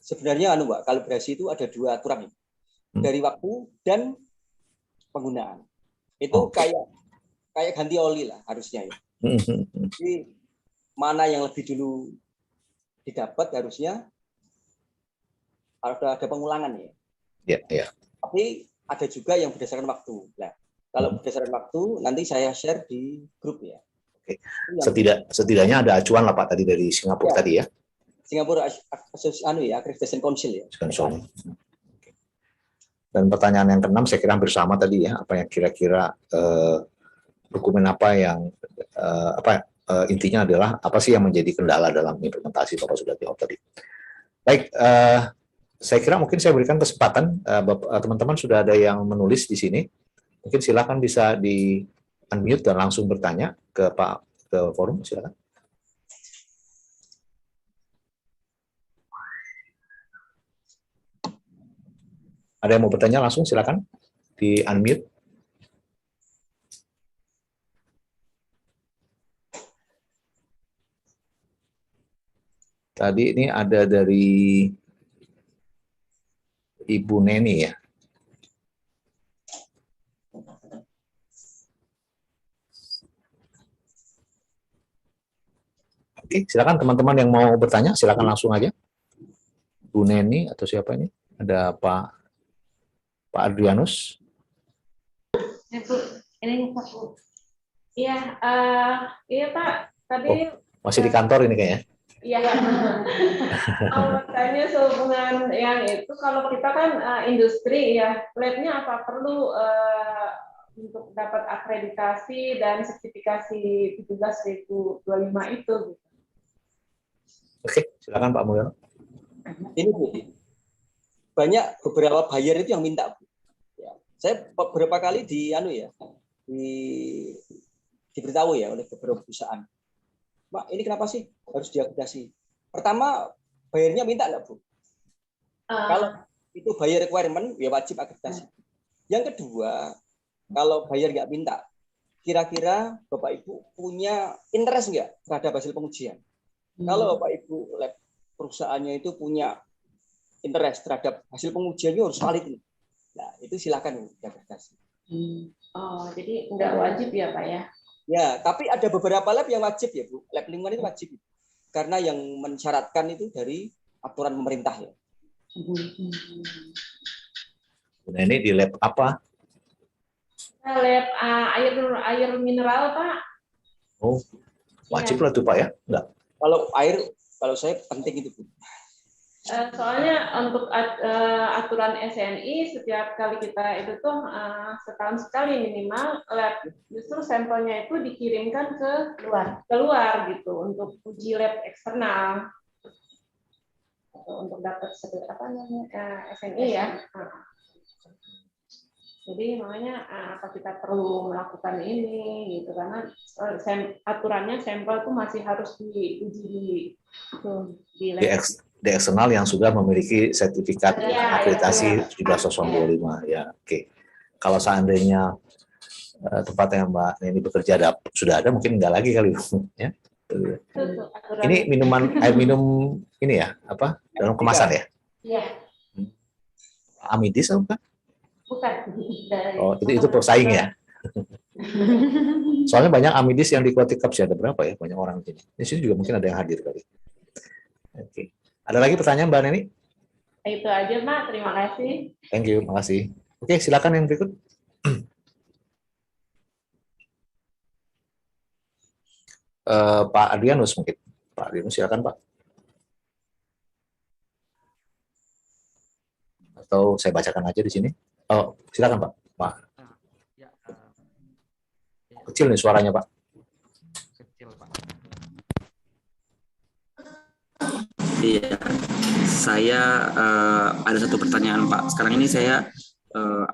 Sebenarnya Pak, kalibrasi itu ada 2 aturan. Dari waktu dan penggunaan. Itu kayak ganti oli lah harusnya ya. Jadi mana yang lebih dulu didapat harusnya ada pengulangan ya. Ya. Tapi ada juga yang berdasarkan waktu. Nah, kalau berdasarkan waktu nanti saya share di grup ya. Oke. Setidaknya ada acuan lah Pak tadi dari Singapura tadi ya. Singapura Accreditation Council ya. Dan pertanyaan yang ke-6 saya kira hampir sama tadi ya. Apa yang kira-kira dokumen apa yang intinya adalah apa sih yang menjadi kendala dalam implementasi Bapak sudah jawab tadi. Baik, saya kira mungkin saya berikan kesempatan teman-teman sudah ada yang menulis di sini. Mungkin silakan bisa di unmute dan langsung bertanya ke forum, silakan. Ada yang mau bertanya langsung silakan di unmute. Tadi ini ada dari Ibu Neni ya. Oke, silakan teman-teman yang mau bertanya, silakan langsung aja. Bu Neni atau siapa ini? Ada Pak Adrianus. Ya, Bu. Ini Pak. Iya, iya Pak. Tadi masih di kantor ini kayaknya. Iya. Tanya sehubungan yang itu, kalau kita kan industri ya, labnya apa perlu untuk dapat akreditasi dan sertifikasi 17025 itu? Oke, silakan Pak Mulyono. Ini Bu, banyak beberapa buyer itu yang minta. Ya, saya beberapa kali diberitahu ya oleh beberapa perusahaan. Pak, ini kenapa sih harus diakreditasi? Pertama, bayarnya minta enggak, Bu? Kalau itu bayar requirement, ya wajib akreditasi. Yang kedua, kalau bayar nggak minta, kira-kira Bapak Ibu punya interest nggak terhadap hasil pengujian? Kalau Bapak Ibu perusahaannya itu punya interest terhadap hasil pengujiannya harus valid. Nah, itu silakan diakreditasi. Oh, jadi nggak wajib ya Pak ya? Ya, tapi ada beberapa lab yang wajib ya Bu. Lab lingkungan itu wajib. Karena yang mensyaratkan itu dari aturan pemerintah ya. Nah, ini di lab apa? Lab air mineral Pak. Oh, wajib lah tuh Pak ya? Enggak. Kalau air, kalau saya penting itu Bu. Soalnya untuk aturan SNI setiap kali kita itu tuh setahun sekali minimal lab, justru sampelnya itu dikirimkan keluar gitu untuk uji lab eksternal untuk dapat SNI ya. Jadi makanya apa kita perlu melakukan ini gitu, karena aturannya sampel itu masih harus diuji di lab. di eksternal yang sudah memiliki sertifikat Ya, akreditasi ya. 17025 ya. Oke. Kalau seandainya tempat yang Mbak Neni bekerja sudah ada, mungkin enggak lagi kali ya. Itu aturan. Ini minuman air minum ini ya, apa? Dalam kemasan ya? Iya, Amidis atau bukan? bukan. Oh, itu pesaing ya. Soalnya banyak Amidis yang di Quality Cups ya, ada berapa ya? Banyak orang di sini. Di sini juga mungkin ada yang hadir kali. Oke. Ada lagi pertanyaan Mbak Neni? Itu aja, Pak. Terima kasih. Thank you, makasih. Oke, silakan yang berikut. Pak Adrianus mungkin. Pak Adrianus, silakan Pak. Atau saya bacakan aja di sini. Oh, silakan Pak. Pak. Kecil nih suaranya Pak. Kecil Pak. Iya, saya ada satu pertanyaan Pak. Sekarang ini saya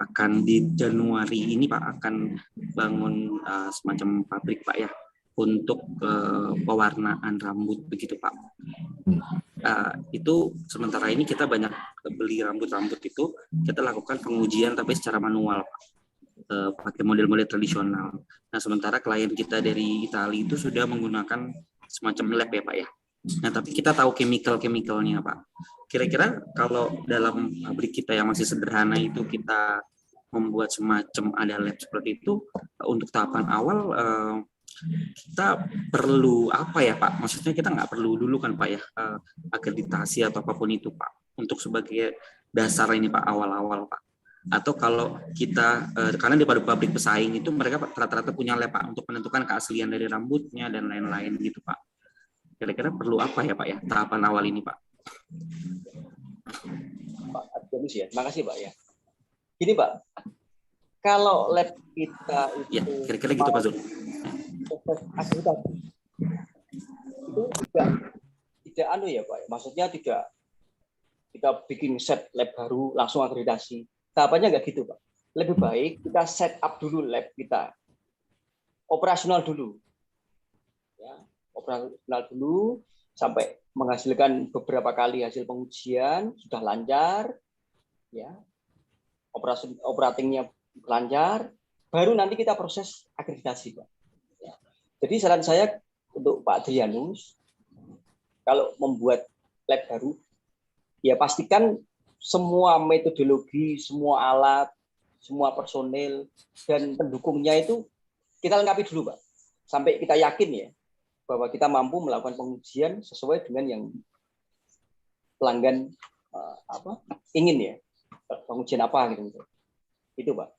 akan di Januari ini Pak akan bangun semacam pabrik Pak ya untuk pewarnaan rambut begitu Pak. Itu sementara ini kita banyak beli rambut-rambut itu kita lakukan pengujian tapi secara manual Pak. Pakai model-model tradisional. Nah sementara klien kita dari Italia itu sudah menggunakan semacam lab ya Pak ya. Nah, tapi kita tahu chemical-chemicalnya, Pak. Kira-kira kalau dalam pabrik kita yang masih sederhana itu kita membuat semacam ada lab seperti itu, untuk tahapan awal kita perlu apa ya, Pak? Maksudnya kita nggak perlu dulu kan, Pak ya, akreditasi atau apapun itu, Pak, untuk sebagai dasar ini, Pak, awal-awal, Pak. Atau kalau kita, karena di pabrik pesaing itu mereka rata-rata punya lab, Pak, untuk menentukan keaslian dari rambutnya dan lain-lain gitu, Pak. Kira-kira perlu apa ya Pak ya tahapan awal ini Pak? Pak Adrianus ya, makasih Pak ya. Gini Pak, kalau lab kita itu ya kira-kira gitu Pak Zul. Akreditasi itu tidak anu ya Pak, maksudnya tidak kita bikin set lab baru langsung akreditasi. Tahapannya nggak gitu Pak. Lebih baik kita set up dulu lab kita, operasional dulu. Ya, operasional dulu sampai menghasilkan beberapa kali hasil pengujian sudah lancar, ya operatingnya lancar, baru nanti kita proses akreditasi Pak. Ya. Jadi saran saya untuk Pak Adrianus, kalau membuat lab baru, ya pastikan semua metodologi, semua alat, semua personil dan pendukungnya itu kita lengkapi dulu Pak, sampai kita yakin ya bahwa kita mampu melakukan pengujian sesuai dengan yang pelanggan ingin ya, pengujian apa gitu. Itu Pak.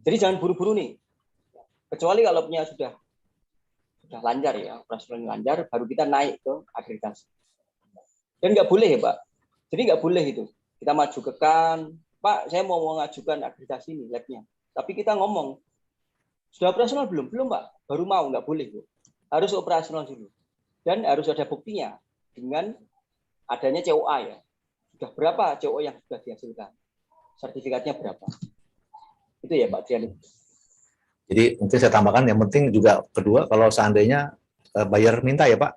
Jadi jangan buru-buru nih. Kecuali kalau punya sudah lancar ya, operasional lancar, baru kita naik ke akreditasi. Dan nggak boleh ya Pak. Jadi nggak boleh itu. Kita maju ke kan, Pak, saya mau mengajukan akreditasi nih labnya. Tapi kita ngomong, sudah operasional belum? Belum Pak. Baru mau, nggak boleh Bu. Harus operasional dulu. Dan harus ada buktinya dengan adanya COA ya. Sudah berapa COA yang sudah dihasilkan? Sertifikatnya berapa? Itu ya Pak Dian. Jadi mungkin saya tambahkan yang penting juga kedua kalau seandainya bayar minta ya Pak.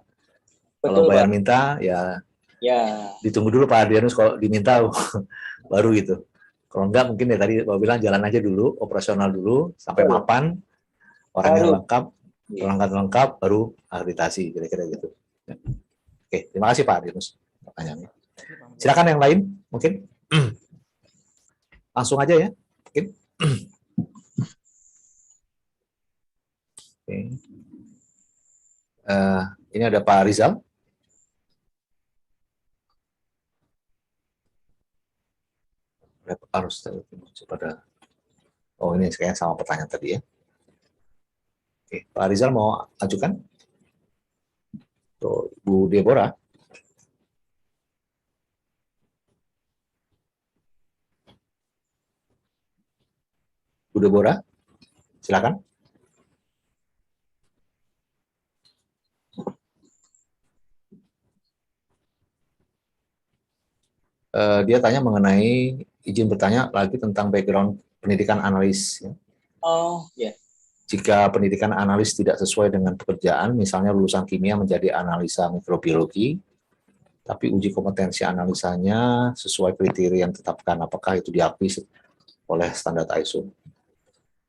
Kalau Betul, bayar Pak. minta ya ditunggu dulu Pak Adrianus kalau diminta baru gitu. Kalau enggak mungkin ya tadi Bapak bilang jalan aja dulu, operasional dulu sampai mapan, orangnya lengkap, perlengkapan lengkap, baru akreditasi kira-kira gitu. Oke, terima kasih Pak Adrianus pertanyaannya. Silakan yang lain mungkin. Langsung aja ya, mungkin. Oke. Ini ada Pak Rizal. Harus pada. Oh ini kayaknya sama pertanyaan tadi ya. Oke, Pak Rizal mau ajukan? Tuh, Bu Deborah. Bu Deborah, silakan. Dia tanya mengenai izin bertanya lagi tentang background pendidikan analis. Oh, ya. Yeah. Jika pendidikan analis tidak sesuai dengan pekerjaan, misalnya lulusan kimia menjadi analisa mikrobiologi, tapi uji kompetensi analisanya sesuai kriteria yang ditetapkan, apakah itu diakui oleh standar ISO?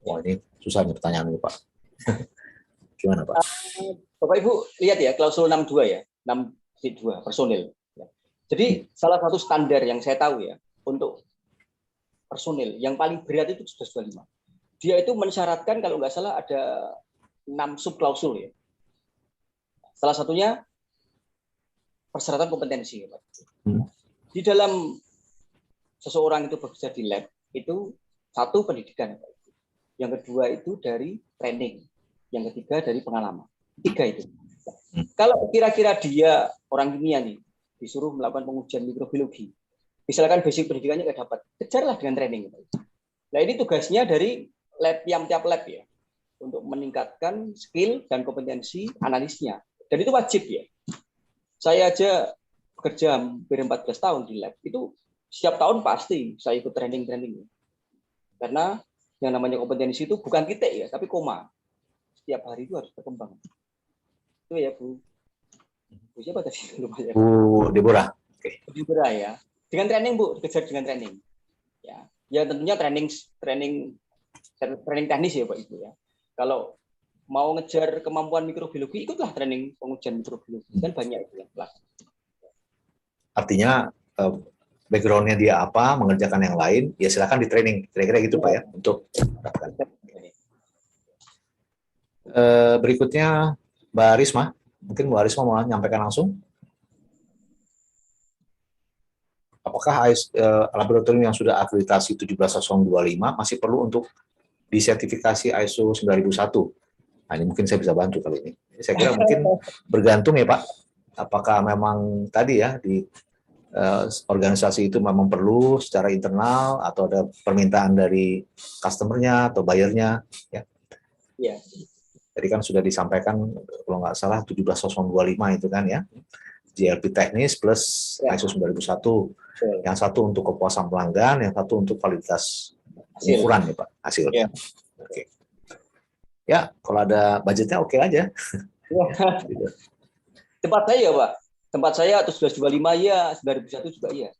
Wah, ini susah nih pertanyaan ini, Pak. Gimana, Pak? Bapak Ibu lihat ya klausul 62 ya, 6.2 personil. Jadi salah satu standar yang saya tahu ya untuk personil yang paling berat itu 1725. Dia itu mensyaratkan kalau nggak salah ada 6 subklausul ya. Salah satunya persyaratan kompetensi. Ya, Pak. Di dalam seseorang itu bekerja di lab itu satu pendidikan, Pak. Yang kedua itu dari training, yang ketiga dari pengalaman. Tiga itu. Kalau kira-kira dia orang kimia nih disuruh melakukan pengujian mikrobiologi, misalkan basic pendidikannya nggak dapat, kejarlah dengan training. Nah ini tugasnya dari lab tiap lab ya untuk meningkatkan skill dan kompetensi analisnya. Dan itu wajib ya. Saya aja bekerja hampir 14 tahun di lab, itu setiap tahun pasti saya ikut training. Karena yang namanya kompetensi itu bukan titik ya, tapi koma. Setiap hari itu harus berkembang. Itu ya Bu. Bu siapa tadi? Lumayan. Bu Deborah. Oke. Bu Deborah ya. Dengan training Bu, dikejar dengan training. Ya tentunya training teknis ya Pak Ibu ya. Kalau mau ngejar kemampuan mikrobiologi, ikutlah training pengujian mikrobiologi. Kan banyak itu yang pelak. Artinya background-nya dia apa, mengerjakan yang lain, ya silakan di training. Kira-kira gitu Pak ya, untuk mendapatkan. Berikutnya Mbak Risma. Mungkin Mbak Risma mau menyampaikan langsung. Apakah laboratorium yang sudah akreditasi 17025 masih perlu untuk disertifikasi ISO 9001? Nah, ini mungkin saya bisa bantu kali ini. Saya kira mungkin bergantung ya Pak, apakah memang tadi ya di organisasi itu memang perlu secara internal atau ada permintaan dari customer-nya atau buyer-nya ya. Iya. Jadi kan sudah disampaikan kalau nggak salah 17025 itu kan ya. GLP teknis plus ISO 9001. Yang satu untuk kepuasan pelanggan, yang satu untuk validitas ukuran ya Pak, hasil. Ya. Oke. Ya, kalau ada budgetnya oke aja. Gitu. Tempat saya ya Pak, tempat saya 1125 ya, 9001 juga iya.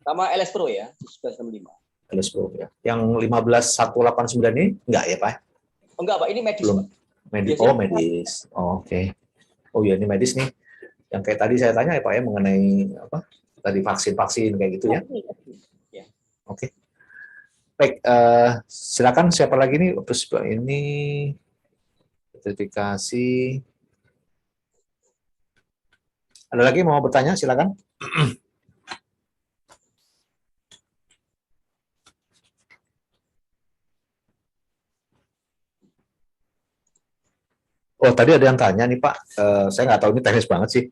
Sama LS Pro ya, 1165. LS Pro ya. Yang 15189 ini enggak ya Pak? Enggak Pak, ini medis. Belum. Medis. Oh, medis. Oh, oke. Oh iya, ini medis nih. Yang kayak tadi saya tanya ya Pak ya mengenai apa? Tadi vaksin-vaksin kayak gitu ya. Ya. Oke. Baik, silakan siapa lagi nih? Terus ini sertifikasi. Ada lagi mau bertanya? Silakan. Oh, tadi ada yang tanya nih Pak. Saya nggak tahu ini teknis banget sih.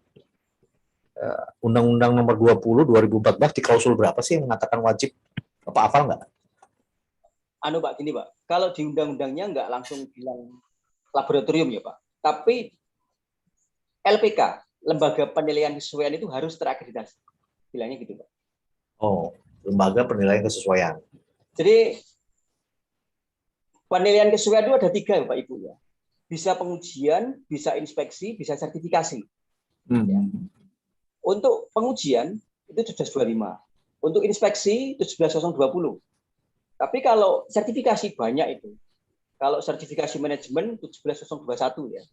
Undang-Undang Nomor 20 2014 di klausul berapa sih yang mengatakan wajib? Apa hafal nggak? Pak, gini Pak, kalau di undang-undangnya nggak langsung bilang laboratorium ya Pak, tapi LPK, Lembaga Penilaian Kesesuaian itu harus terakreditasi. Bilangnya gitu Pak. Oh, Lembaga Penilaian Kesesuaian. Jadi penilaian kesesuaian itu ada 3 ya Pak Ibu ya. Bisa pengujian, bisa inspeksi, bisa sertifikasi. Ya. Untuk pengujian itu 1725. Untuk inspeksi itu 17020. Tapi kalau sertifikasi banyak itu. Kalau sertifikasi manajemen 17021 ya.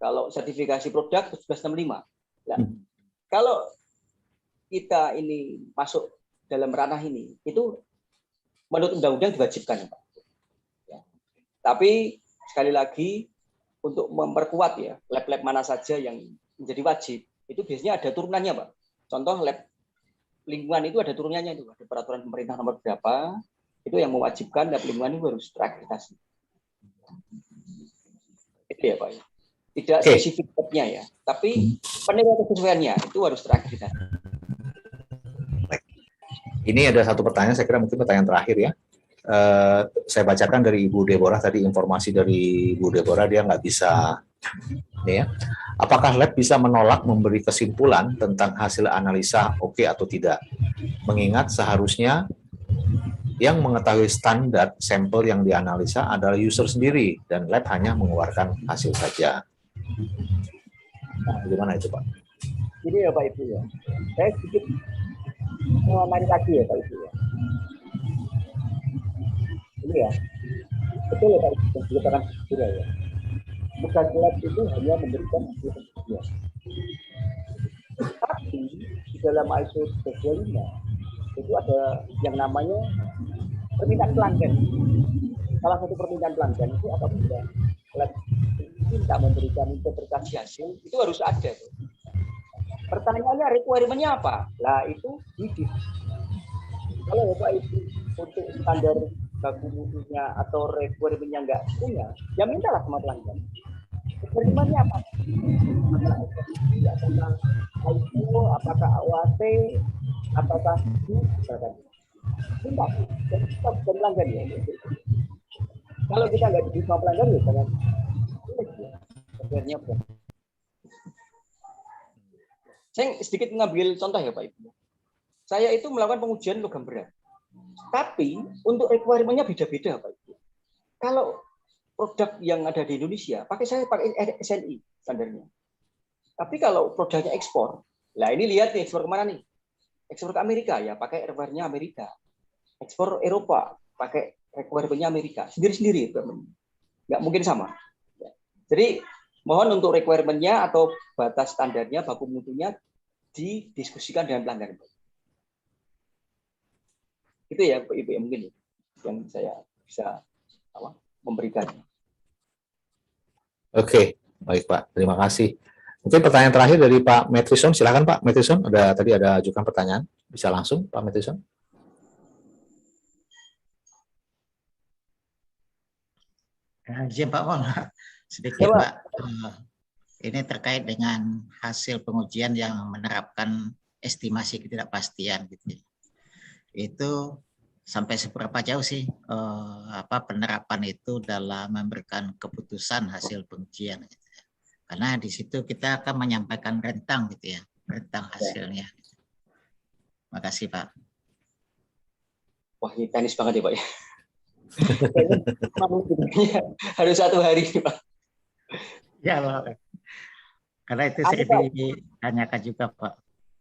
Kalau sertifikasi produk 1765. Nah, kalau kita ini masuk dalam ranah ini, itu menurut undang-undang diwajibkan, Pak. Ya. Tapi sekali lagi untuk memperkuat ya lab-lab mana saja yang menjadi wajib, itu biasanya ada turunannya, Pak. Contoh lab lingkungan itu ada turunannya itu, ada peraturan pemerintah nomor berapa, itu yang mewajibkan lab lingkungan itu harus terakreditasi. Itu ya, Pak. Tidak spesifik labnya ya, tapi penilaian kesesuaiannya itu harus terakreditasi. Ini ada satu pertanyaan, saya kira mungkin pertanyaan terakhir ya. Saya bacakan dari Ibu Deborah tadi, informasi dari Ibu Deborah, dia nggak bisa ini ya. Apakah lab bisa menolak memberi kesimpulan tentang hasil analisa oke atau tidak? Mengingat seharusnya yang mengetahui standar sampel yang dianalisa adalah user sendiri dan lab hanya mengeluarkan hasil saja. Nah, bagaimana itu Pak? Ini ya Pak Ibu ya. Saya sedikit mengamati lagi ya Pak Ibu ya. Ini ya. Betul ya Pak Ibu, yang dikatakan Surya ya. Bukan lab itu hanya memberikan hasil penelitian. Tapi di dalam ISO 325 itu ada yang namanya permintaan pelanggan. Salah satu permintaan pelanggan itu apabila lab minta memberikan interpretasi hasil itu harus ada. Pertanyaannya requirement-nya apa? Lah itu widih. Kalau Bapak Ibu untuk standar baku mutunya atau requirement-nya nggak punya, ya mintalah sama pelanggan. Requirement-nya apa? Apakah ISO, apakah AWAC, apakah misalkan. Minta. Dan kita bukan pelanggan ya. Kalau kita nggak diberi sama pelanggan ya jangan. Sebenarnya bukan. Saya sedikit mengambil contoh ya Pak Ibu. Saya itu melakukan pengujian logam berat. Tapi untuk requirement-nya beda-beda Pak Ibu. Kalau produk yang ada di Indonesia, saya pakai SNI standarnya. Tapi kalau produknya ekspor, lah ini lihat nih ekspor kemana nih? Ekspor ke Amerika ya pakai requirement-nya Amerika. Ekspor Eropa pakai requirement-nya Amerika. Sendiri-sendiri nggak mungkin sama. Jadi mohon untuk requirement-nya atau batas standarnya, baku mutunya didiskusikan dengan pelanggan. Itu ya Ibu yang mungkin yang saya bisa memberikan. Oke, baik Pak. Terima kasih. Mungkin pertanyaan terakhir dari Pak Matrison. Silakan Pak Matrison. Tadi ada ajukan pertanyaan. Bisa langsung Pak Matrison. Izin Pak Mon, sedikit Ya, Pak. Pak. Ini terkait dengan hasil pengujian yang menerapkan estimasi ketidakpastian gitu. Itu sampai seberapa jauh sih penerapan itu dalam memberikan keputusan hasil pengujian gitu. Karena di situ kita akan menyampaikan rentang gitu ya, rentang hasilnya. Makasih Pak. Wah, ini teknis banget ya Pak ya. Harus 1 hari Pak. Ya Pak. Karena itu sering ditanyakan juga Pak.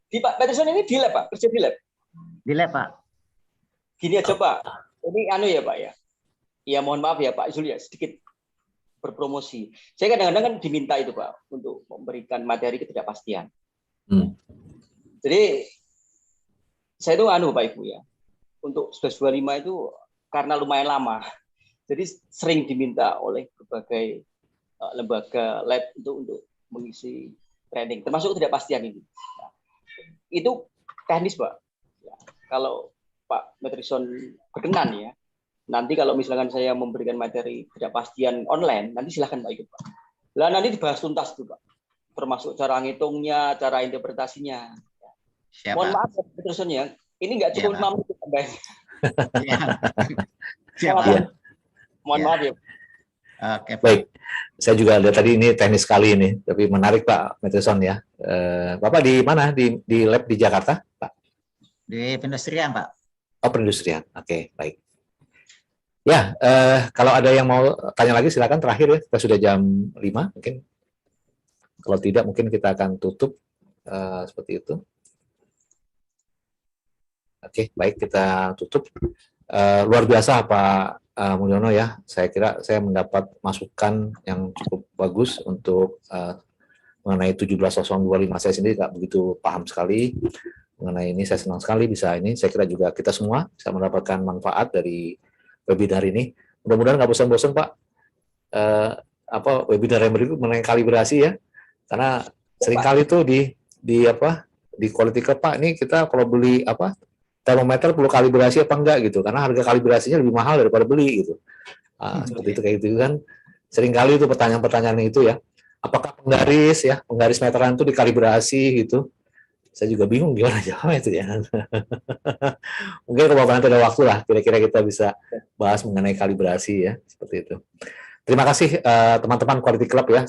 Di Pak Peterson ini di lab Pak, kerja di lab. Di lab Pak. Gini aja Pak, ini ya Pak ya. Ya mohon maaf ya Pak Julia, sedikit berpromosi. Saya kadang-kadang kan diminta itu Pak untuk memberikan materi ketidakpastian. Jadi saya itu Pak Ibu ya. Untuk 1125 itu karena lumayan lama. Jadi sering diminta oleh berbagai lembaga lab untuk mengisi training, termasuk ketidakpastian ini. Nah, itu teknis Pak. Ya, kalau Pak Matrison berkenan ya, nanti kalau misalkan saya memberikan materi ketidakpastian online, nanti silahkan Pak ikut Pak. Lah nanti dibahas tuntas tuh Pak, termasuk cara ngitungnya, cara interpretasinya. Siap, mohon maaf Pak Matrison ya, ini nggak cukup 5 menit Pak. Siap. Mohon maaf ya. Oke, Pak. Baik, saya juga lihat tadi ini teknis sekali ini, tapi menarik Pak Matrison ya. Bapak di mana? Di lab di Jakarta, Pak? Di perindustrian, Pak. Oh, perindustrian. Oke, baik. Ya, kalau ada yang mau tanya lagi silakan terakhir ya. Kita sudah jam 5 mungkin. Kalau tidak mungkin kita akan tutup seperti itu. Oke, baik kita tutup. Luar biasa Pak Mulyono ya, saya kira saya mendapat masukan yang cukup bagus untuk mengenai 17.025. Saya sendiri nggak begitu paham sekali mengenai ini. Saya senang sekali bisa ini. Saya kira juga kita semua bisa mendapatkan manfaat dari webinar ini. Mudah-mudahan nggak bosan-bosan Pak. Webinar yang berikut mengenai kalibrasi ya, karena seringkali tuh di quality club Pak, ini kita kalau beli termometer perlu kalibrasi apa enggak gitu, karena harga kalibrasinya lebih mahal daripada beli gitu. Seperti itu kayak gitu kan. Seringkali itu pertanyaan-pertanyaan itu ya. Apakah penggaris meteran itu dikalibrasi gitu? Saya juga bingung gimana jawabnya itu ya. Mungkin kalau nanti ada waktu lah, kira-kira kita bisa bahas mengenai kalibrasi ya, seperti itu. Terima kasih teman-teman Quality Club ya.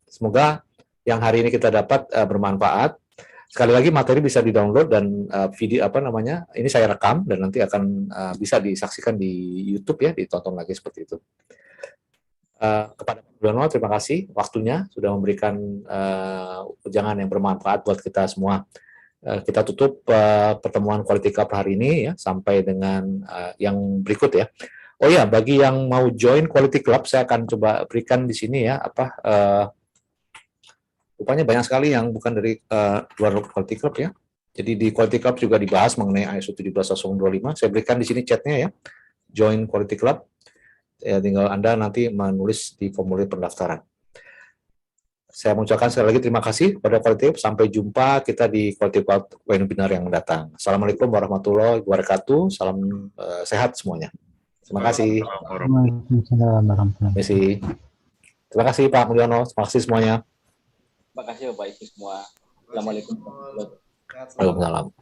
Semoga yang hari ini kita dapat bermanfaat. Sekali lagi materi bisa di-download dan video ini saya rekam dan nanti akan bisa disaksikan di YouTube ya, ditonton lagi seperti itu. Kepada Pak Mulyono, terima kasih waktunya sudah memberikan ujangan yang bermanfaat buat kita semua. Kita tutup pertemuan Quality Club hari ini ya sampai dengan yang berikut ya. Oh ya, bagi yang mau join Quality Club, saya akan coba berikan di sini ya rupanya banyak sekali yang bukan dari luar Quality Club ya. Jadi di Quality Club juga dibahas mengenai ISO 17025. Saya berikan di sini chatnya ya. Join Quality Club. Ya, tinggal Anda nanti menulis di formulir pendaftaran. Saya mengucapkan sekali lagi terima kasih pada Quality Club. Sampai jumpa kita di Quality Club webinar yang mendatang. Assalamualaikum warahmatullahi wabarakatuh. Salam sehat semuanya. Terima kasih. Waalaikumsalam warahmatullahi wabarakatuh. Terima kasih Pak Mulyono. Terima kasih semuanya. Terima kasih Bapak Ibu semua. Assalamualaikum warahmatullahi wabarakatuh. Waalaikumsalam.